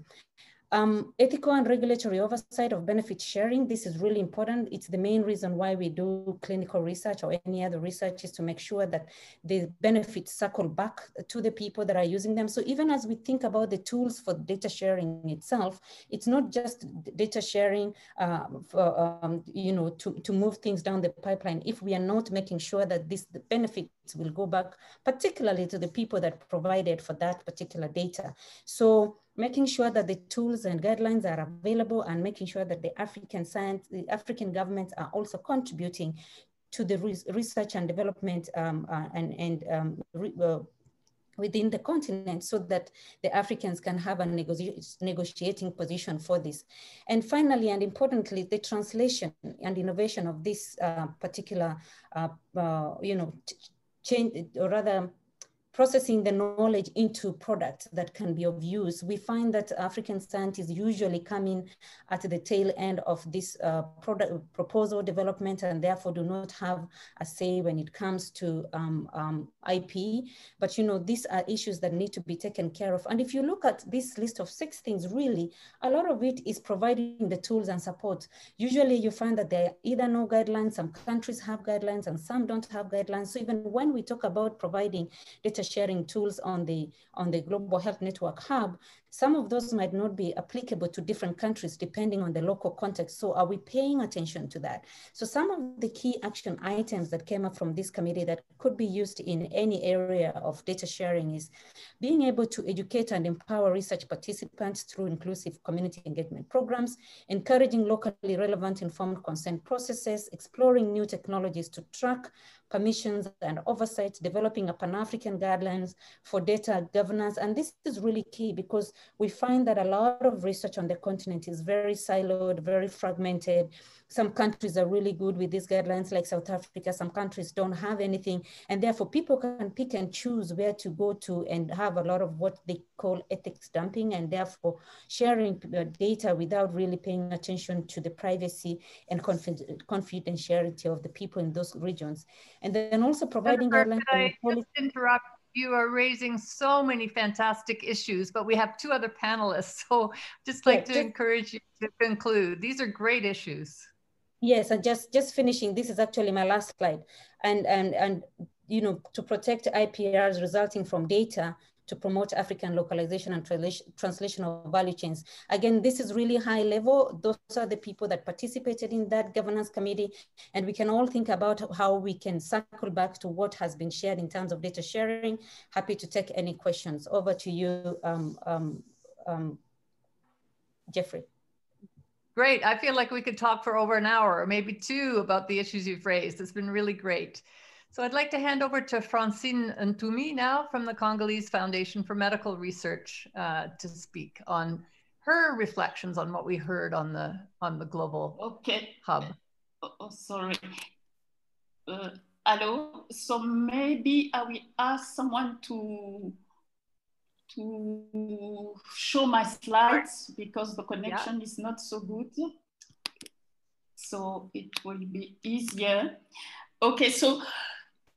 Speaker 8: Ethical and regulatory oversight of benefit sharing. This is really important. It's the main reason why we do clinical research or any other research, is to make sure that the benefits circle back to the people that are using them. So even as we think about the tools for data sharing itself, it's not just data sharing to move things down the pipeline if we are not making sure that the benefits will go back, particularly to the people that provided for that particular data. So making sure that the tools and guidelines are available and making sure that the African governments are also contributing to the research and development within the continent so that the Africans can have a negotiating position for this. And finally, and importantly, the translation and innovation of this particular, change, or rather processing the knowledge into products that can be of use. We find that African scientists usually come in at the tail end of this product proposal development, and therefore do not have a say when it comes to IP. But these are issues that need to be taken care of. And if you look at this list of 6 things, really, a lot of it is providing the tools and support. Usually you find that there are either no guidelines, some countries have guidelines and some don't have guidelines. So even when we talk about providing data sharing tools on the Global Health Network Hub, some of those might not be applicable to different countries depending on the local context. So are we paying attention to that? So some of the key action items that came up from this committee that could be used in any area of data sharing is being able to educate and empower research participants through inclusive community engagement programs, encouraging locally relevant informed consent processes, exploring new technologies to track permissions and oversight, developing a Pan-African guidelines for data governance. And this is really key because we find that a lot of research on the continent is very siloed, very fragmented. Some countries are really good with these guidelines like South Africa, some countries don't have anything. And therefore people can pick and choose where to go to and have a lot of what they call ethics dumping, and therefore sharing data without really paying attention to the privacy and confidentiality of the people in those regions. And then also providing guidelines.
Speaker 1: Could I just interrupt? You are raising so many fantastic issues, but we have 2 other panelists. So just like to encourage you to conclude. These are great issues.
Speaker 8: Yes, and just finishing, this is actually my last slide. And to protect IPRs resulting from data, to promote African localization and translation of value chains. Again, this is really high level. Those are the people that participated in that governance committee. And we can all think about how we can circle back to what has been shared in terms of data sharing. Happy to take any questions. Over to you, Jeffrey.
Speaker 1: Great. I feel like we could talk for over an hour or maybe 2 about the issues you've raised. It's been really great. So I'd like to hand over to Francine Ntumi now from the Congolese Foundation for Medical Research to speak on her reflections on what we heard on the Global Hub.
Speaker 9: Oh, sorry. Hello. So maybe I will ask someone to show my slides because the connection is not so good. So it will be easier. Okay, so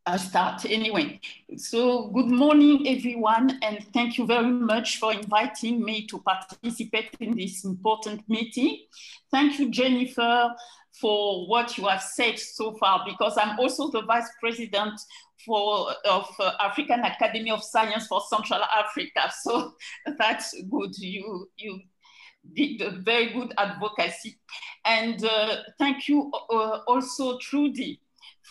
Speaker 9: I'll start anyway. So good morning, everyone, and thank you very much for inviting me to participate in this important meeting. Thank you, Jennifer, for what you have said so far, because I'm also the Vice President of African Academy of Science for Central Africa. So that's good. You did a very good advocacy. And thank you also, Trudie,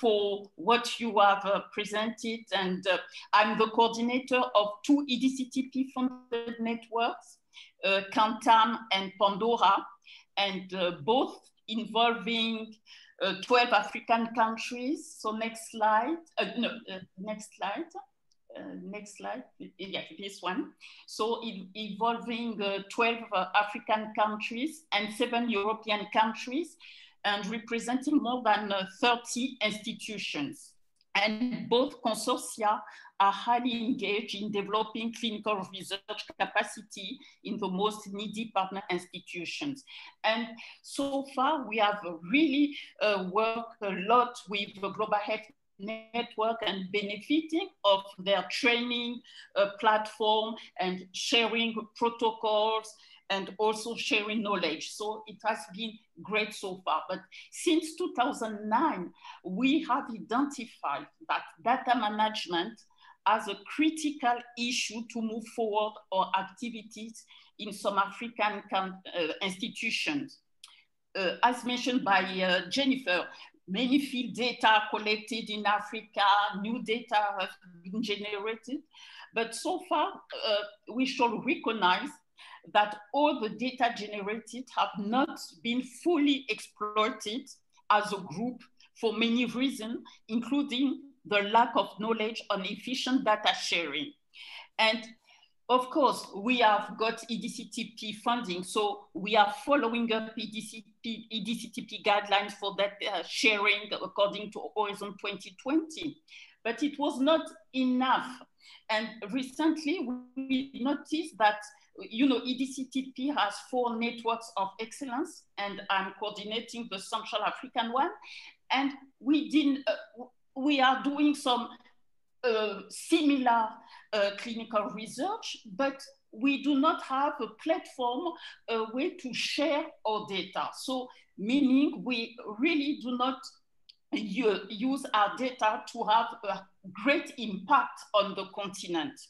Speaker 9: for what you have presented. And I'm the coordinator of 2 EDCTP funded networks, Cantam and Pandya, and both involving 12 African countries. So next slide, next slide, yeah, this one. So involving 12 African countries and 7 European countries, and representing more than 30 institutions. And both consortia are highly engaged in developing clinical research capacity in the most needy partner institutions. And so far, we have really worked a lot with the Global Health Network and benefiting of their training platform and sharing protocols and also sharing knowledge. So it has been great so far. But since 2009, we have identified that data management as a critical issue to move forward our activities in some African institutions. As mentioned by Jennifer, many field data collected in Africa, new data have been generated. But so far, we should recognize that all the data generated have not been fully exploited as a group for many reasons, including the lack of knowledge on efficient data sharing. And of course, we have got EDCTP funding, so we are following up EDCTP guidelines for that sharing according to Horizon 2020. but it was not enough. And recently we noticed that, you know, EDCTP has 4 networks of excellence, and I'm coordinating the Central African one. And we are doing some similar clinical research, but we do not have a platform, a way to share our data. So meaning we really do not use our data to have a great impact on the continent.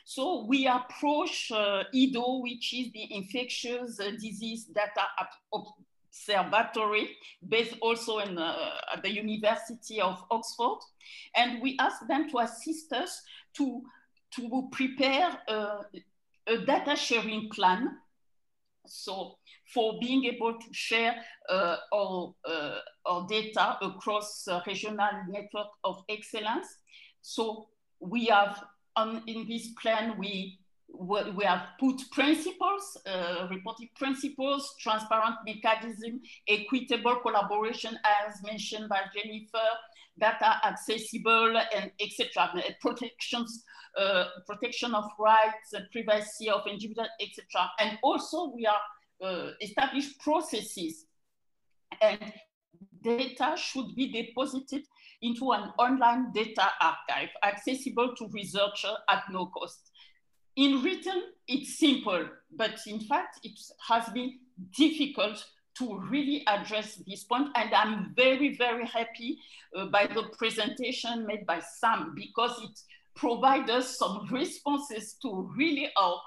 Speaker 9: So we approach EDO, which is the Infectious Disease Data Observatory, based also in, at the University of Oxford. And we ask them to assist us to prepare a data sharing plan. So for being able to share our data across regional network of excellence. So we have, in this plan, we have put principles, reporting principles, transparent mechanism, equitable collaboration, as mentioned by Jennifer, data accessible, and etc. Protections, protection of rights, privacy of individual, etc. And also we are established processes, and data should be deposited into an online data archive accessible to researchers at no cost. In written, it's simple, but in fact, it has been difficult to really address this point. And I'm very, very happy by the presentation made by Sam, because it provides us some responses to really our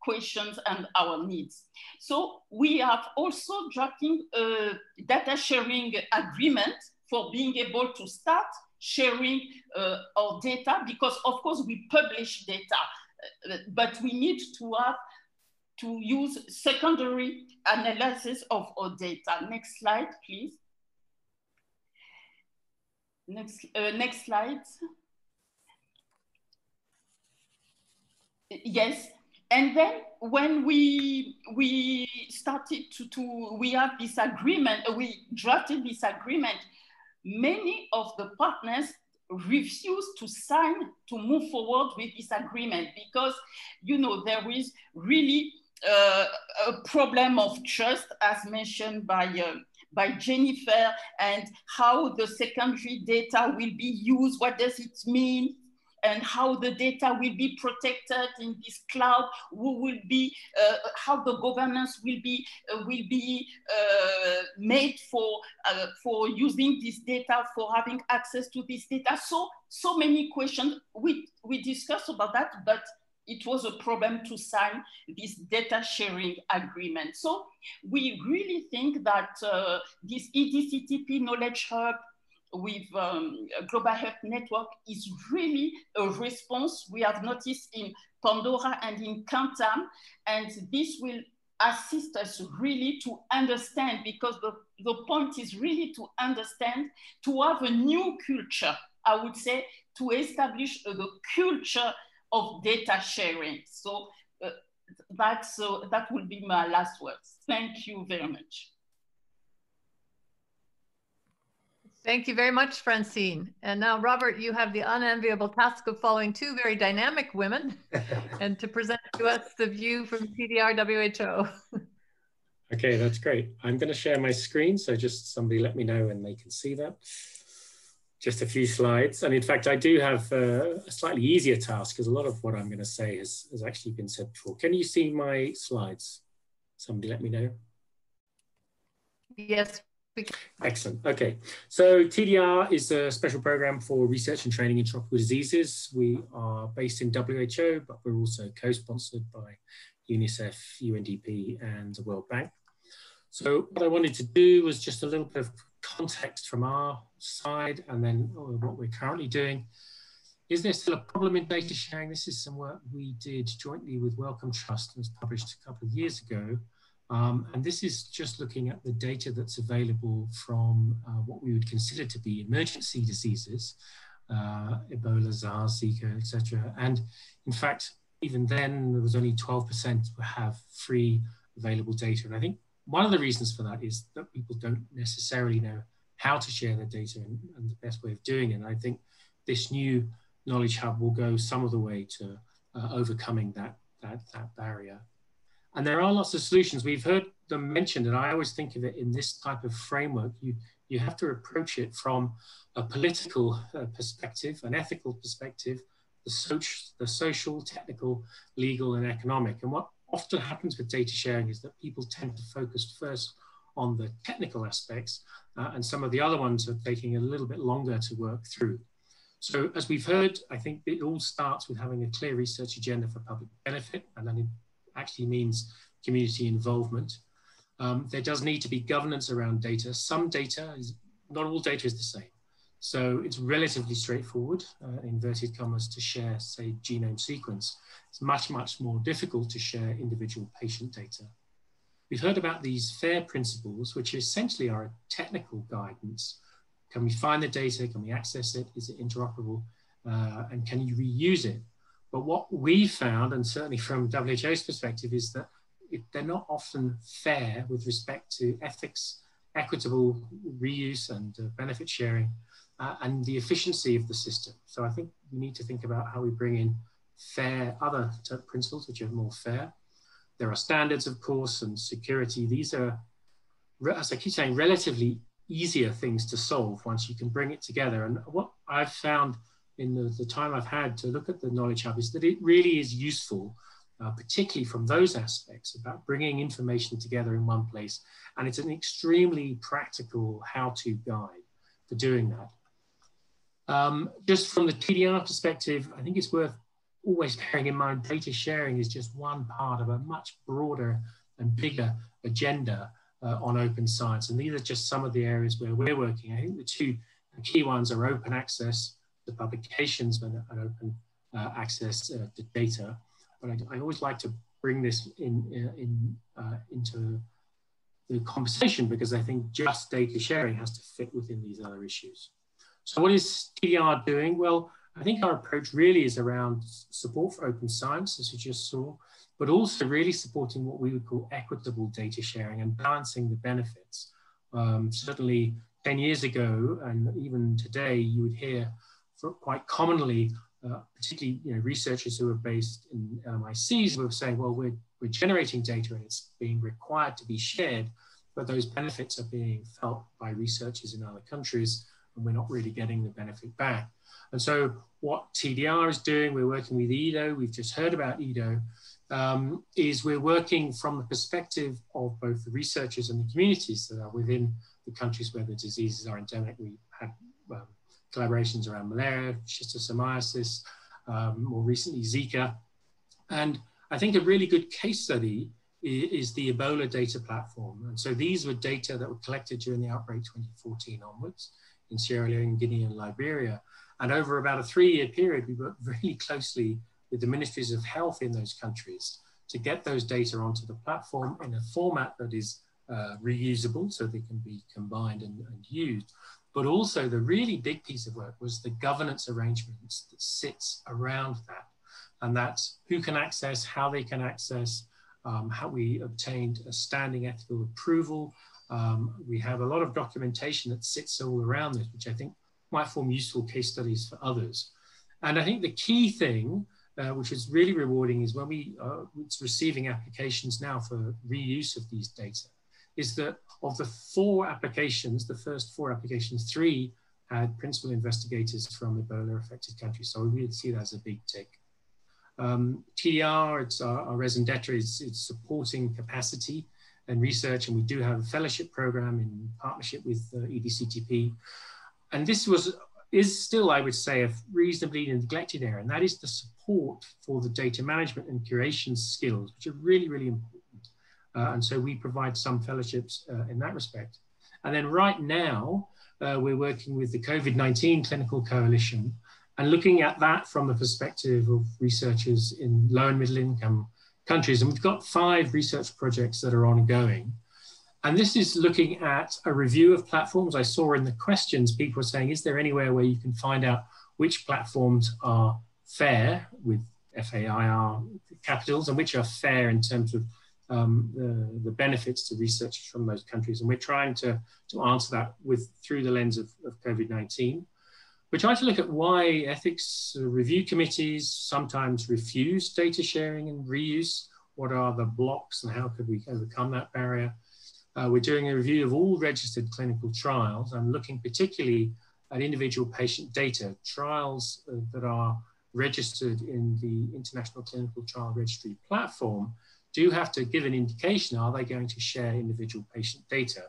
Speaker 9: questions and our needs. So we have also drafting a data sharing agreement for being able to start sharing our data, because of course we publish data, but we need to have to use secondary analysis of our data. Next slide, please. Next slide. Yes, and then when we started we have this agreement, we drafted this agreement, many of the partners refused to sign to move forward with this agreement, because, you know, there is really a problem of trust, as mentioned by Jennifer, and how the secondary data will be used, what does it mean, and how the data will be protected in this cloud, who will be, how the governance will be made for using this data, for having access to this data. So many questions. We discussed about that, but it was a problem to sign this data sharing agreement. So we really think that this EDCTP Knowledge Hub with Global Health Network is really a response we have noticed in Pandora and in Quantum, and this will assist us really to understand, because the point is really to understand, to have a new culture, I would say, to establish the culture of data sharing. So that will be my last words. Thank you very much.
Speaker 1: Thank you very much, Francine. And now, Robert, you have the unenviable task of following 2 very dynamic women and to present to us the view from TDR WHO.
Speaker 7: Okay, that's great. I'm going to share my screen, so just somebody let me know when they can see that. Just a few slides. And in fact, I do have a slightly easier task, because a lot of what I'm going to say has actually been said before. Can you see my slides? Somebody let me know.
Speaker 1: Yes.
Speaker 7: Excellent. Okay. So TDR is a special program for research and training in tropical diseases. We are based in WHO, but we're also co-sponsored by UNICEF, UNDP, and the World Bank. So what I wanted to do was just a little bit of context from our side, and then what we're currently doing. Is there still a problem in data sharing? This is some work we did jointly with Wellcome Trust, and was published a couple of years ago. And this is just looking at the data that's available from what we would consider to be emergency diseases, Ebola, SARS, Zika, etc. And in fact, even then, there was only 12% have free available data. And I think one of the reasons for that is that people don't necessarily know how to share their data and the best way of doing it. And I think this new Knowledge Hub will go some of the way to overcoming that barrier. And there are lots of solutions. We've heard them mentioned, and I always think of it in this type of framework. You have to approach it from a political perspective, an ethical perspective, the social, technical, legal, and economic. And what often happens with data sharing is that people tend to focus first on the technical aspects, and some of the other ones are taking a little bit longer to work through. So as we've heard, I think it all starts with having a clear research agenda for public benefit, and then it actually means community involvement. There does need to be governance around data. Not all data is the same. So it's relatively straightforward, inverted commas, to share, say, genome sequence. It's much, much more difficult to share individual patient data. We've heard about these FAIR principles, which essentially are a technical guidance. Can we find the data? Can we access it? Is it interoperable? And can you reuse it? But what we found, and certainly from WHO's perspective, is that they're not often fair with respect to ethics, equitable reuse and benefit sharing, and the efficiency of the system. So I think we need to think about how we bring in fair, other principles which are more fair. There are standards, of course, and security. These are, as I keep saying, relatively easier things to solve once you can bring it together. And what I've found in the time I've had to look at the Knowledge Hub is that it really is useful, particularly from those aspects about bringing information together in one place. And it's an extremely practical how-to guide for doing that. Just from the TDR perspective, I think it's worth always bearing in mind data sharing is just one part of a much broader and bigger agenda on open science. And these are just some of the areas where we're working. I think the two key ones are open access to publications and open access to data. But I always like to bring this into the conversation because I think just data sharing has to fit within these other issues. So what is TDR doing? Well, I think our approach really is around support for open science, as you just saw, but also really supporting what we would call equitable data sharing and balancing the benefits. Certainly 10 years ago, and even today, you would hear quite commonly, particularly researchers who are based in LMICs who are saying, well, we're generating data and it's being required to be shared, but those benefits are being felt by researchers in other countries and we're not really getting the benefit back. And so what TDR is doing, we're working with EDO, we've just heard about EDO, is we're working from the perspective of both the researchers and the communities that are within the countries where the diseases are endemic. We had collaborations around malaria, schistosomiasis, more recently Zika. And I think a really good case study is the Ebola data platform. And so these were data that were collected during the outbreak 2014 onwards in Sierra Leone, Guinea, and Liberia. And over about a 3-year period, we worked really closely with the ministries of health in those countries to get those data onto the platform in a format that is reusable, so they can be combined and used. But also the really big piece of work was the governance arrangements that sits around that. And that's who can access, how they can access, how we obtained a standing ethical approval. We have a lot of documentation that sits all around this, which I think might form useful case studies for others. And I think the key thing, which is really rewarding, is when it's receiving applications now for reuse of these data, is that of the 4 applications, the first 4 applications, 3 had principal investigators from Ebola affected countries. So we would see that as a big tick. TDR, it's our raison d'etre, it's supporting capacity and research, and we do have a fellowship program in partnership with EDCTP. And this is still, I would say, a reasonably neglected area, and that is the support for the data management and curation skills, which are really, really important. And so we provide some fellowships in that respect. And then right now, we're working with the COVID-19 Clinical Coalition and looking at that from the perspective of researchers in low and middle income countries. And we've got 5 research projects that are ongoing. And this is looking at a review of platforms. I saw in the questions, people were saying, is there anywhere where you can find out which platforms are fair with FAIR capitals and which are fair in terms of the benefits to researchers from those countries? And we're trying to answer that through the lens of COVID-19. we're trying to look at why ethics review committees sometimes refuse data sharing and reuse. What are the blocks and how could we overcome that barrier? We're doing a review of all registered clinical trials and looking particularly at individual patient data. Trials that are registered in the International Clinical Trial Registry platform do have to give an indication, are they going to share individual patient data?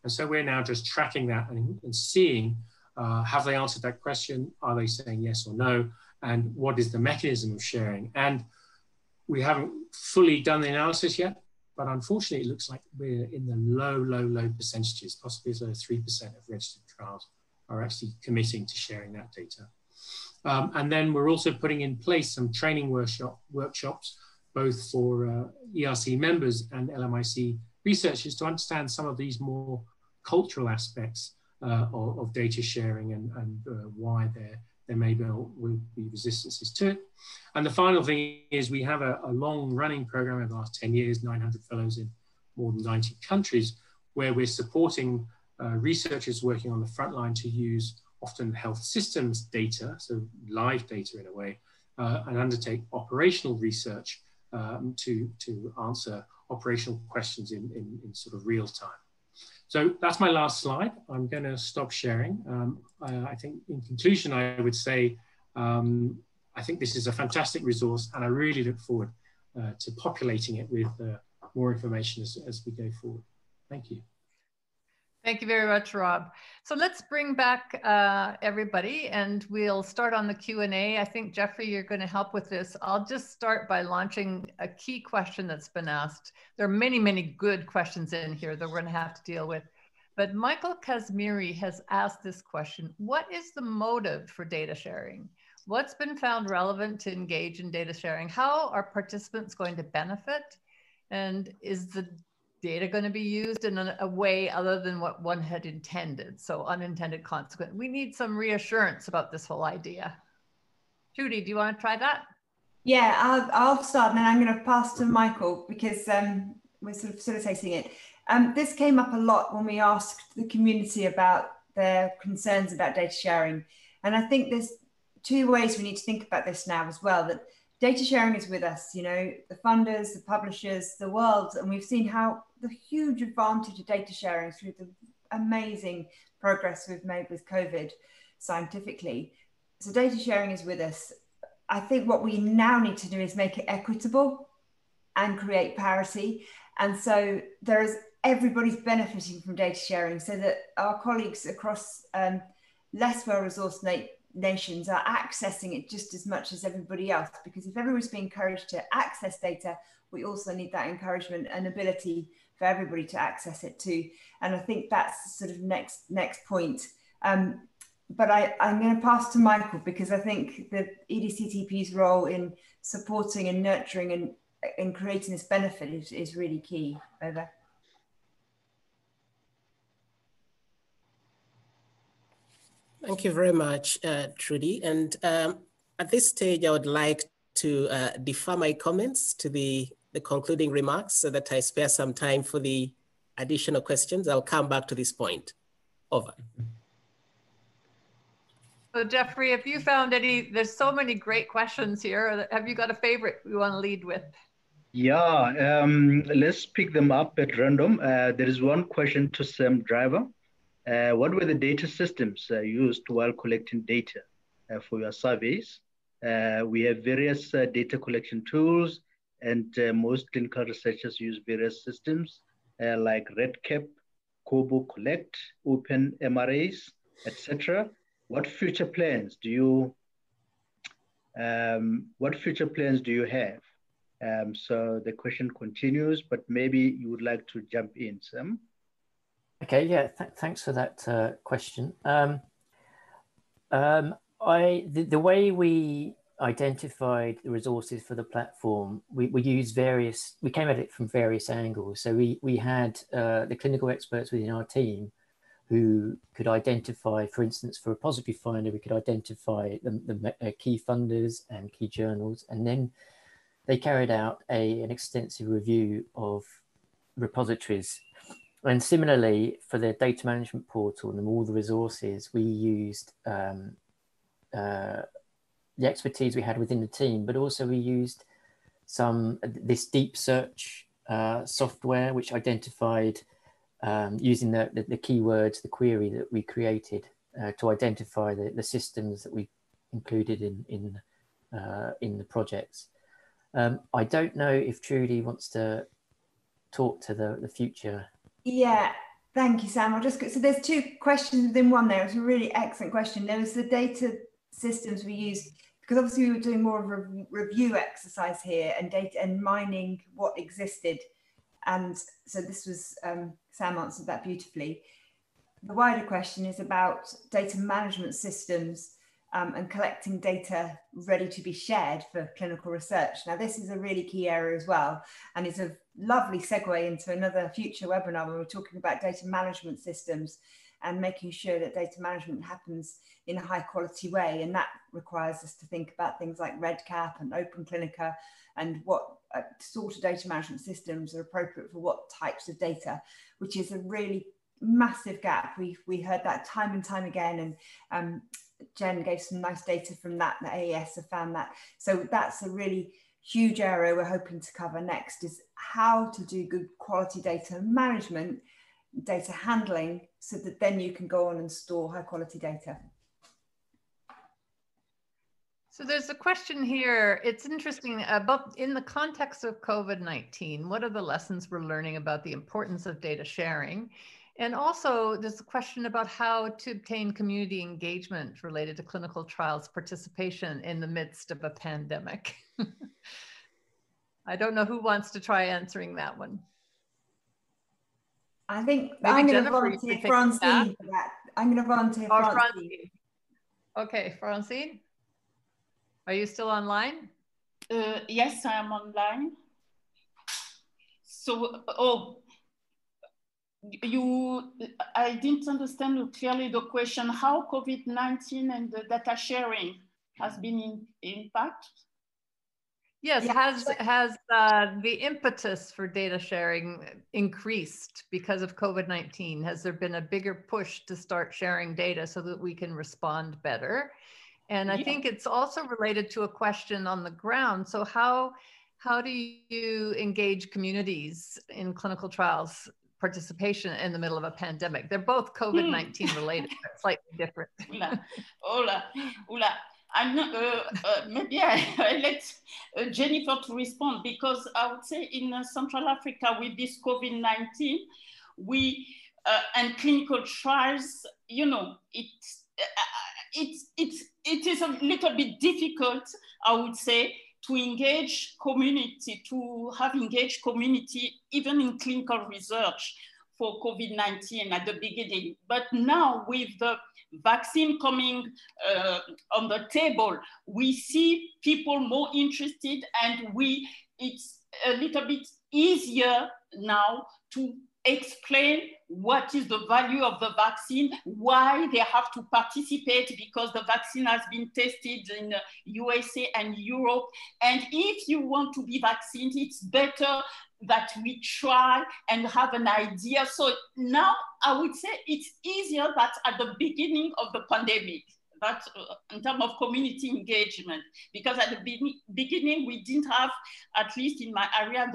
Speaker 7: And so we're now just tracking that and seeing, have they answered that question? Are they saying yes or no? And what is the mechanism of sharing? And we haven't fully done the analysis yet, but unfortunately it looks like we're in the low percentages, possibly as low as 3% of registered trials are actually committing to sharing that data. And then we're also putting in place some training workshops, both for ERC members and LMIC researchers to understand some of these more cultural aspects of data sharing and why there may will be resistances to it. And the final thing is we have a long running program over the last 10 years, 900 fellows in more than 90 countries, where we're supporting researchers working on the front line to use often health systems data, so live data in a way, and undertake operational research to answer operational questions in sort of real time. So that's my last slide. I'm going to stop sharing. I think in conclusion, I would say, I think this is a fantastic resource and I really look forward to populating it with more information as we go forward. Thank you.
Speaker 1: Thank you very much, Rob. So let's bring back everybody and we'll start on the Q&A. I think, Jeffrey, you're going to help with this. I'll just start by launching a key question that's been asked. There are many good questions in here that we're going to have to deal with. But Michael Kazmiri has asked this question: what is the motive for data sharing? What's been found relevant to engage in data sharing? How are participants going to benefit? And is the data going to be used in a way other than what one had intended? So unintended consequence. We need some reassurance about this whole idea. Trudie, do you want to try that?
Speaker 5: Yeah, I'll start and then I'm going to pass to Michael because we're sort of facilitating it. This came up a lot when we asked the community about their concerns about data sharing. And I think there's two ways we need to think about this now as well, that data sharing is with us, you know, the funders, the publishers, the world, and we've seen how the huge advantage of data sharing through the amazing progress we've made with COVID scientifically. So data sharing is with us. I think what we now need to do is make it equitable and create parity. And so everybody's benefiting from data sharing so that our colleagues across less well-resourced nations are accessing it just as much as everybody else, because if everyone's being encouraged to access data, we also need that encouragement and ability for everybody to access it too. And I think that's sort of next point. But I'm going to pass to Michael because I think the EDCTP's role in supporting and nurturing and creating this benefit is really key. Over.
Speaker 10: Thank you very much, Trudie. And at this stage, I would like to defer my comments to the concluding remarks so that I spare some time for the additional questions. I'll come back to this point. Over.
Speaker 1: So Jeffrey, if you found there's so many great questions here. Have you got a favorite you want to lead with?
Speaker 3: Yeah, let's pick them up at random. There is one question to Sam Driver. What were the data systems used while collecting data for your surveys? We have various data collection tools, and most clinical researchers use various systems like RedCap, Kobo Collect, Open MRAs, etc. What future plans do you have? So the question continues, but maybe you would like to jump in, Sam.
Speaker 6: Okay, yeah, thanks for that question. The way we identified the resources for the platform, we came at it from various angles. So we had the clinical experts within our team who could identify, for instance, for a repository finder, we could identify the key funders and key journals, and then they carried out an extensive review of repositories. And similarly, for the data management portal and all the resources, we used the expertise we had within the team, but also we used this deep search software, which identified using the keywords, the query that we created to identify the systems that we included in the projects. I don't know if Trudie wants to talk to the future.
Speaker 5: Yeah, thank you, Sam. So there's two questions within one there. It's a really excellent question. There was the data systems we used, because obviously we were doing more of a review exercise here and data and mining what existed. And so this was, Sam answered that beautifully. The wider question is about data management systems and collecting data ready to be shared for clinical research. Now, this is a really key area as well, and it's a lovely segue into another future webinar where we're talking about data management systems and making sure that data management happens in a high quality way. And that requires us to think about things like REDCap and Open Clinica and what sort of data management systems are appropriate for what types of data, which is a really massive gap. We heard that time and time again, and Jen gave some nice data from that. The AES have found that. So that's a really huge area we're hoping to cover next, is how to do good quality data management, data handling, so that then you can go on and store high quality data.
Speaker 1: So there's a question here. It's interesting about, in the context of COVID-19, what are the lessons we're learning about the importance of data sharing? And also there's a question about how to obtain community engagement related to clinical trials participation in the midst of a pandemic. I don't know who wants to try answering that one.
Speaker 5: I think
Speaker 1: maybe
Speaker 5: I'm going to
Speaker 1: Jennifer,
Speaker 5: volunteer Francine for that. I'm going to volunteer Francine.
Speaker 1: Okay, Francine, are you still online?
Speaker 9: Yes, I am online. So, I didn't understand clearly the question, how COVID-19 and the data sharing has been impact?
Speaker 1: Yes, has the impetus for data sharing increased because of COVID-19? Has there been a bigger push to start sharing data so that we can respond better? And I think it's also related to a question on the ground. So how do you engage communities in clinical trials participation in the middle of a pandemic? They're both COVID-19 related, but slightly different.
Speaker 9: Hola. I'm not, maybe I let Jennifer to respond, because I would say in Central Africa with this COVID-19, and clinical trials, you know, it is a little bit difficult, I would say, to engage community, to have engaged community, even in clinical research for COVID-19 at the beginning. But now with the vaccine coming on the table, we see people more interested, and it's a little bit easier now to explain what is the value of the vaccine, why they have to participate, because the vaccine has been tested in USA and Europe. And if you want to be vaccinated, it's better that we try and have an idea. So now I would say it's easier than at the beginning of the pandemic. That's in terms of community engagement, because at the beginning we didn't have, at least in my area,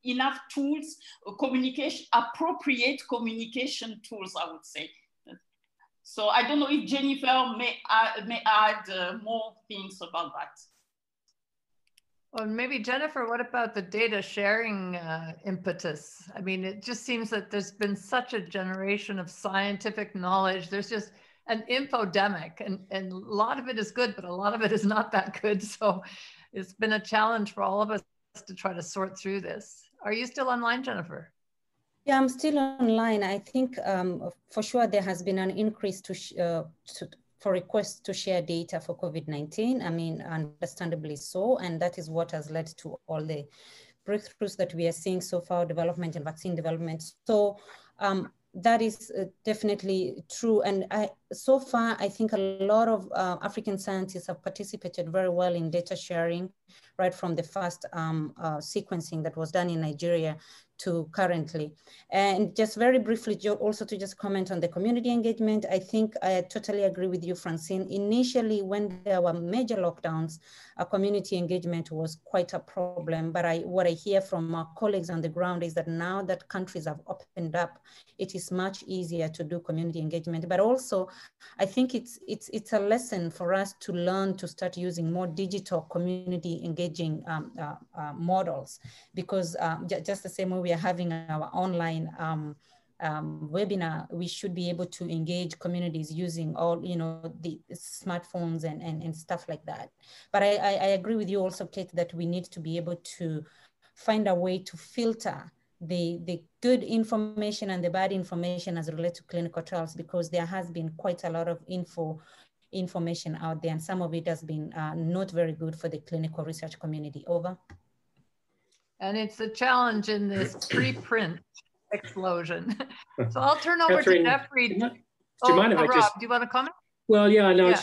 Speaker 9: enough tools, appropriate communication tools, I would say. So I don't know if Jennifer may add more things about that.
Speaker 1: Well, maybe Jennifer, what about the data sharing impetus? I mean, it just seems that there's been such a generation of scientific knowledge. There's just an infodemic, and a lot of it is good, but a lot of it is not that good. So it's been a challenge for all of us to try to sort through this. Are you still online, Jennifer?
Speaker 8: Yeah, I'm still online. I think for sure there has been an increase for requests to share data for COVID-19. I mean, understandably so, and that is what has led to all the breakthroughs that we are seeing so far, development and vaccine development. So that is definitely true. And so far, I think a lot of African scientists have participated very well in data sharing, right from the first sequencing that was done in Nigeria to currently. And just very briefly, also to just comment on the community engagement, I think I totally agree with you, Francine. Initially, when there were major lockdowns, community engagement was quite a problem. But what I hear from our colleagues on the ground is that now that countries have opened up, it is much easier to do community engagement. But also, I think it's a lesson for us to learn to start using more digital community engaging models, because just the same way we are having our online webinar, we should be able to engage communities using all, the smartphones and stuff like that. But I agree with you also, Kate, that we need to be able to find a way to filter the good information and the bad information as related to clinical trials, because there has been quite a lot of information out there, and some of it has been not very good for the clinical research community. Over.
Speaker 1: And it's a challenge in this preprint explosion. So I'll turn over to Jeffrey.
Speaker 7: Do you mind if I
Speaker 1: Rob,
Speaker 7: just...
Speaker 1: do you want to comment?
Speaker 7: Well, yeah, no, yeah.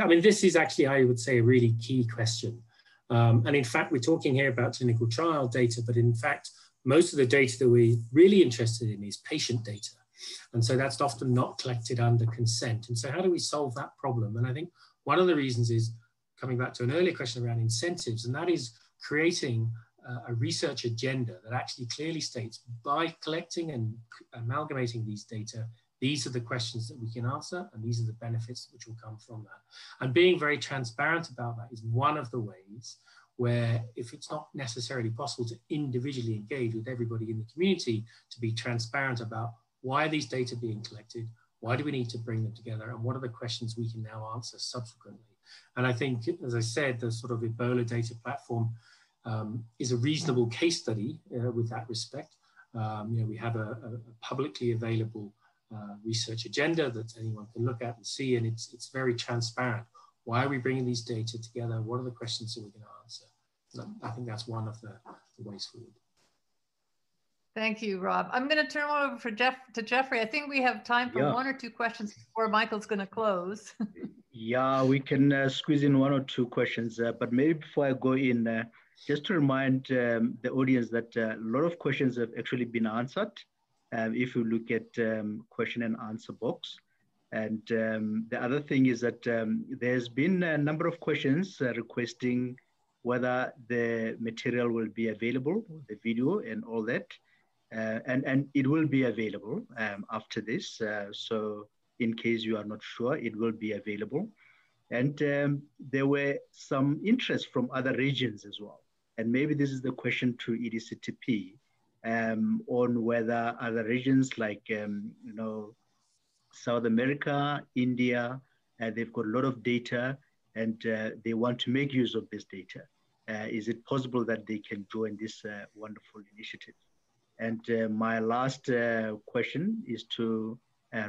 Speaker 7: I mean, this is actually, I would say, a really key question. And in fact, we're talking here about clinical trial data, but in fact, most of the data that we're really interested in is patient data. And so that's often not collected under consent. And so how do we solve that problem? And I think one of the reasons is coming back to an earlier question around incentives, and that is creating a research agenda that actually clearly states, by collecting and amalgamating these data, these are the questions that we can answer, and these are the benefits which will come from that. And being very transparent about that is one of the ways where, if it's not necessarily possible to individually engage with everybody in the community, to be transparent about why are these data being collected, why do we need to bring them together, and what are the questions we can now answer subsequently. And I think, as I said, the sort of Ebola data platform is a reasonable case study with that respect. We have a publicly available research agenda that anyone can look at and see, and it's very transparent. Why are we bringing these data together? What are the questions that we're going to answer? So I think that's one of the ways forward.
Speaker 1: Thank you, Rob. I'm going to turn over to Jeffrey. I think we have time for one or two questions before Michael's going to close.
Speaker 3: Yeah, we can squeeze in one or two questions, but maybe before I go in, just to remind the audience that a lot of questions have actually been answered. If you look at question and answer box. And the other thing is that there's been a number of questions requesting whether the material will be available, the video and all that. And it will be available after this. So in case you are not sure, it will be available. And there were some interest from other regions as well. And maybe this is the question to EDCTP on whether other regions like, South America, India, they've got a lot of data and they want to make use of this data. Is it possible that they can join this wonderful initiative? And my last question is to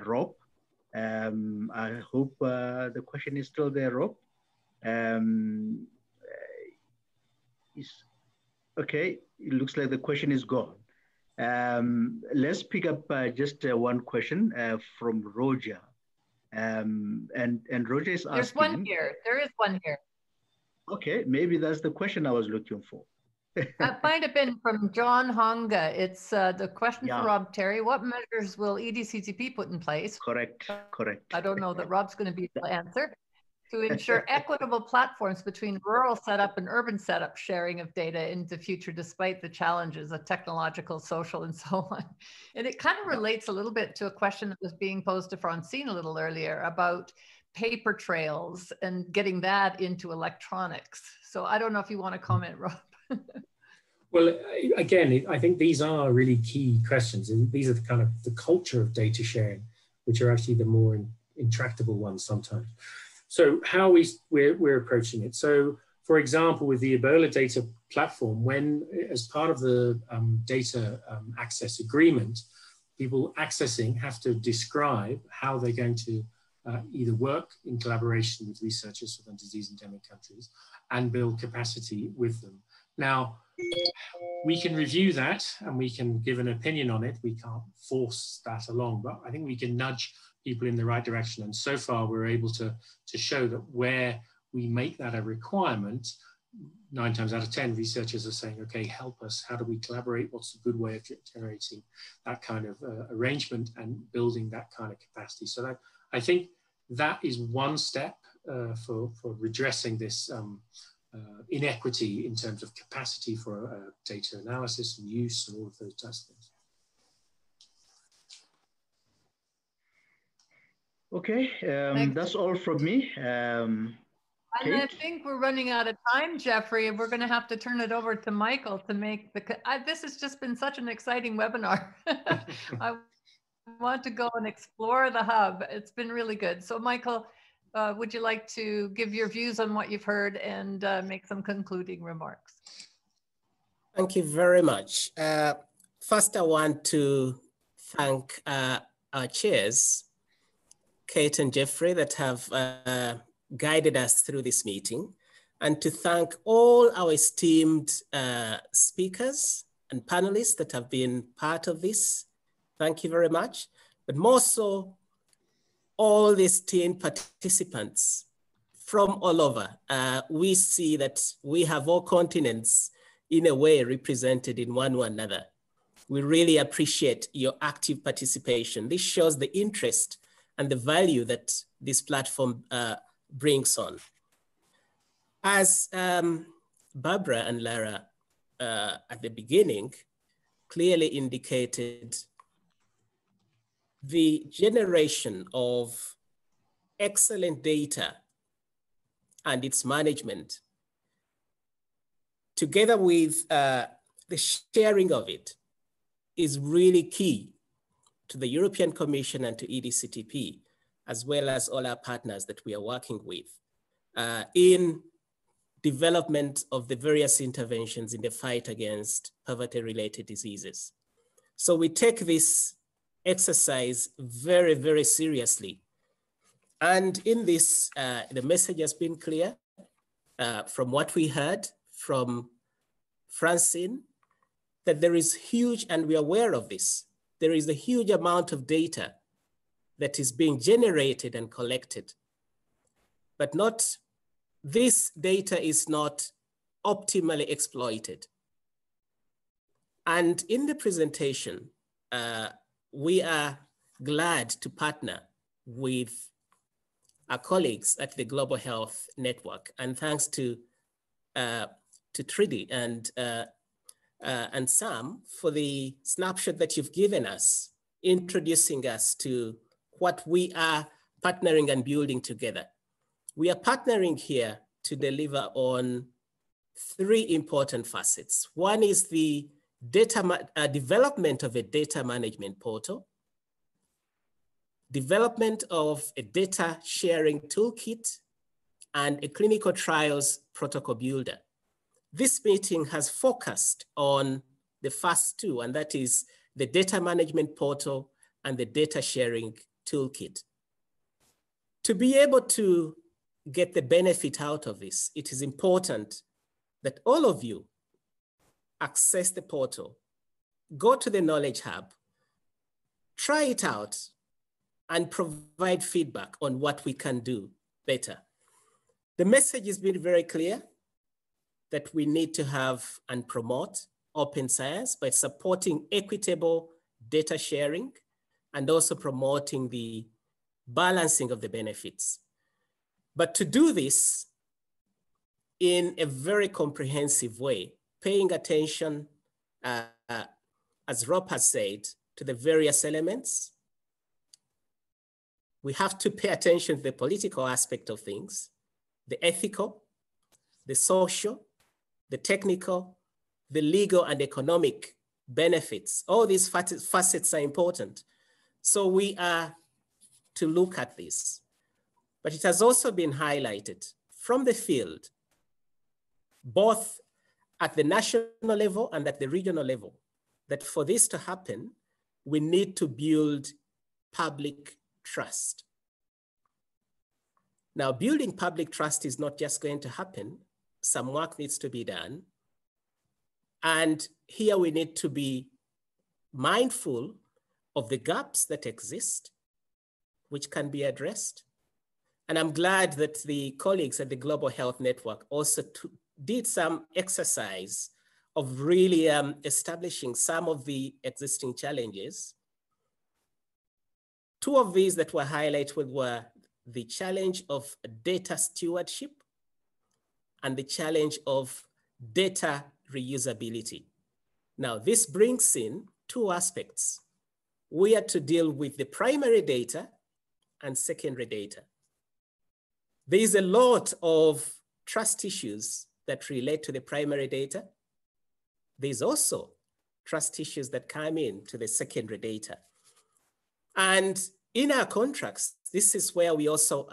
Speaker 3: Rob. I hope the question is still there, Rob. Okay, it looks like the question is gone. Let's pick up just one question from Roger. And Roger is asking.
Speaker 1: There's one here. There is one here.
Speaker 3: Okay, maybe that's the question I was looking for.
Speaker 1: That might have been from John Honga. It's the question for Rob Terry. What measures will EDCTP put in place?
Speaker 3: Correct.
Speaker 1: I don't know that Rob's going to be able to answer. To ensure equitable platforms between rural setup and urban setup sharing of data into future, despite the challenges of technological, social, and so on. And it kind of relates a little bit to a question that was being posed to Francine a little earlier about paper trails and getting that into electronics. So I don't know if you want to comment, Rob.
Speaker 7: Well, again, I think these are really key questions. And these are the kind of the culture of data sharing, which are actually the more intractable ones sometimes. So how we're approaching it. So for example, with the Ebola data platform, when as part of the data access agreement, people accessing have to describe how they're going to either work in collaboration with researchers from disease endemic countries and build capacity with them. Now, we can review that and we can give an opinion on it. We can't force that along, but I think we can nudge people in the right direction. And so far we're able to show that where we make that a requirement, 9 times out of 10, researchers are saying, okay, help us. How do we collaborate? What's a good way of generating that kind of arrangement and building that kind of capacity? So that, I think that is one step for redressing this inequity in terms of capacity for data analysis and use and all of those types of things.
Speaker 3: Okay, that's all from me.
Speaker 1: And I think we're running out of time, Jeffrey. We're going to have to turn it over to Michael to make the. This has just been such an exciting webinar. I want to go and explore the hub. It's been really good. So, Michael, would you like to give your views on what you've heard and make some concluding remarks?
Speaker 10: Thank you very much. First, I want to thank our chairs, Kate and Jeffrey, that have guided us through this meeting, and to thank all our esteemed speakers and panelists that have been part of this. Thank you very much. But more so, all the esteemed participants from all over. We see that we have all continents in a way represented in one or another. We really appreciate your active participation. This shows the interest and the value that this platform brings on. As Barbara and Lara at the beginning clearly indicated, the generation of excellent data and its management, together with the sharing of it, is really key to the European Commission and to EDCTP, as well as all our partners that we are working with in development of the various interventions in the fight against poverty-related diseases. So we take this exercise very, very seriously. And in this, the message has been clear from what we heard from Francine, that there is huge, and we are aware of this, there is a huge amount of data that is being generated and collected, but this data is not optimally exploited. And in the presentation, we are glad to partner with our colleagues at the Global Health Network. And thanks to Trudie and Sam for the snapshot that you've given us, introducing us to what we are partnering and building together. We are partnering here to deliver on 3 important facets. One is the development of a data management portal, development of a data sharing toolkit, and a clinical trials protocol builder. This meeting has focused on the first 2, and that is the data management portal and the data sharing toolkit. To be able to get the benefit out of this, it is important that all of you access the portal, go to the Knowledge Hub, try it out, and provide feedback on what we can do better. The message has been very clear that we need to have and promote open science by supporting equitable data sharing and also promoting the balancing of the benefits. But to do this in a very comprehensive way, paying attention, as Rob has said, to the various elements. We have to pay attention to the political aspect of things, the ethical, the social, the technical, the legal and economic benefits. All these facets are important. So we are to look at this. But it has also been highlighted from the field, both at the national level and at the regional level, that for this to happen, we need to build public trust. Now, building public trust is not just going to happen. Some work needs to be done. And here we need to be mindful of the gaps that exist, which can be addressed. And I'm glad that the colleagues at the Global Health Network also did some exercise of really establishing some of the existing challenges. Two of these that were highlighted were the challenge of data stewardship and the challenge of data reusability. Now, this brings in two aspects. We are to deal with the primary data and secondary data. There is a lot of trust issues that relate to the primary data. There's also trust issues that come in to the secondary data. And in our contracts, this is where we also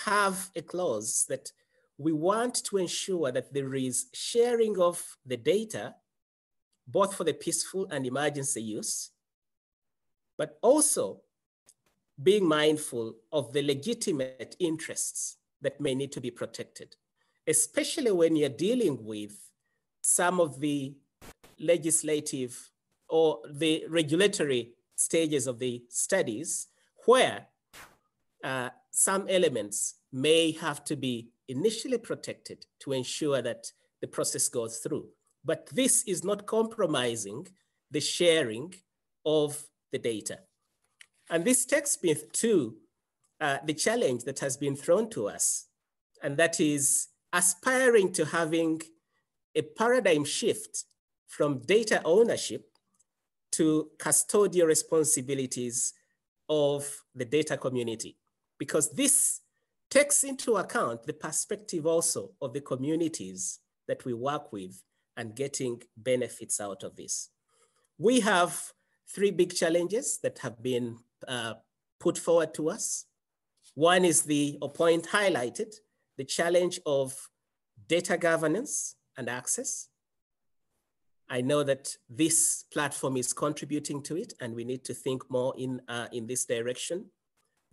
Speaker 10: have a clause that we want to ensure that there is sharing of the data, both for the peaceful and emergency use, but also being mindful of the legitimate interests that may need to be protected, especially when you're dealing with some of the legislative or the regulatory stages of the studies where some elements may have to be initially protected to ensure that the process goes through. But this is not compromising the sharing of the data. And this takes me to the challenge that has been thrown to us, and that is aspiring to having a paradigm shift from data ownership to custodial responsibilities of the data community, because this takes into account the perspective also of the communities that we work with and getting benefits out of this. We have three big challenges that have been put forward to us. One is the point highlighted, the challenge of data governance and access. I know that this platform is contributing to it, and we need to think more in this direction.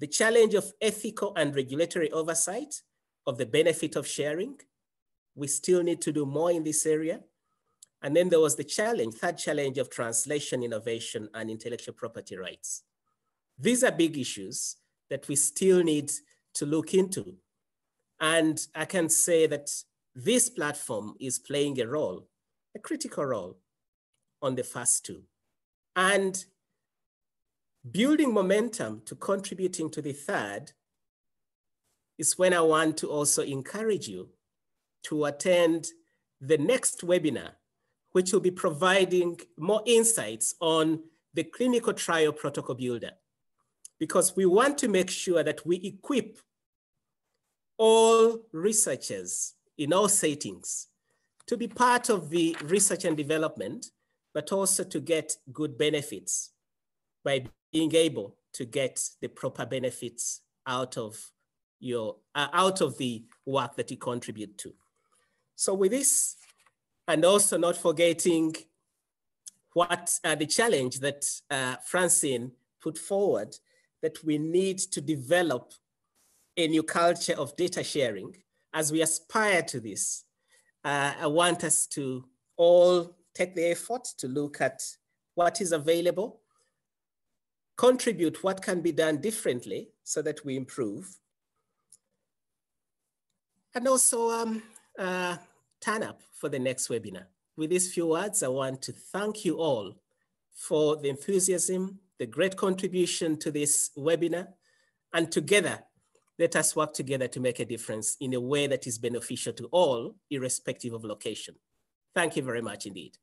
Speaker 10: The challenge of ethical and regulatory oversight of the benefit of sharing. We still need to do more in this area. And then there was the challenge, third challenge of translation, innovation, and intellectual property rights. These are big issues that we still need to look into. And I can say that this platform is playing a role, a critical role on the first two. And building momentum to contributing to the third is when I want to also encourage you to attend the next webinar, which will be providing more insights on the clinical trial protocol builder, because we want to make sure that we equip all researchers in all settings to be part of the research and development, but also to get good benefits by being able to get the proper benefits out of the work that you contribute to. So with this, and also not forgetting what the challenge that Francine put forward, that we need to develop a new culture of data sharing. As we aspire to this, I want us to all take the effort to look at what is available, contribute what can be done differently so that we improve, and also turn up for the next webinar. With these few words, I want to thank you all for the enthusiasm, the great contribution to this webinar, and together, let us work together to make a difference in a way that is beneficial to all, irrespective of location. Thank you very much indeed.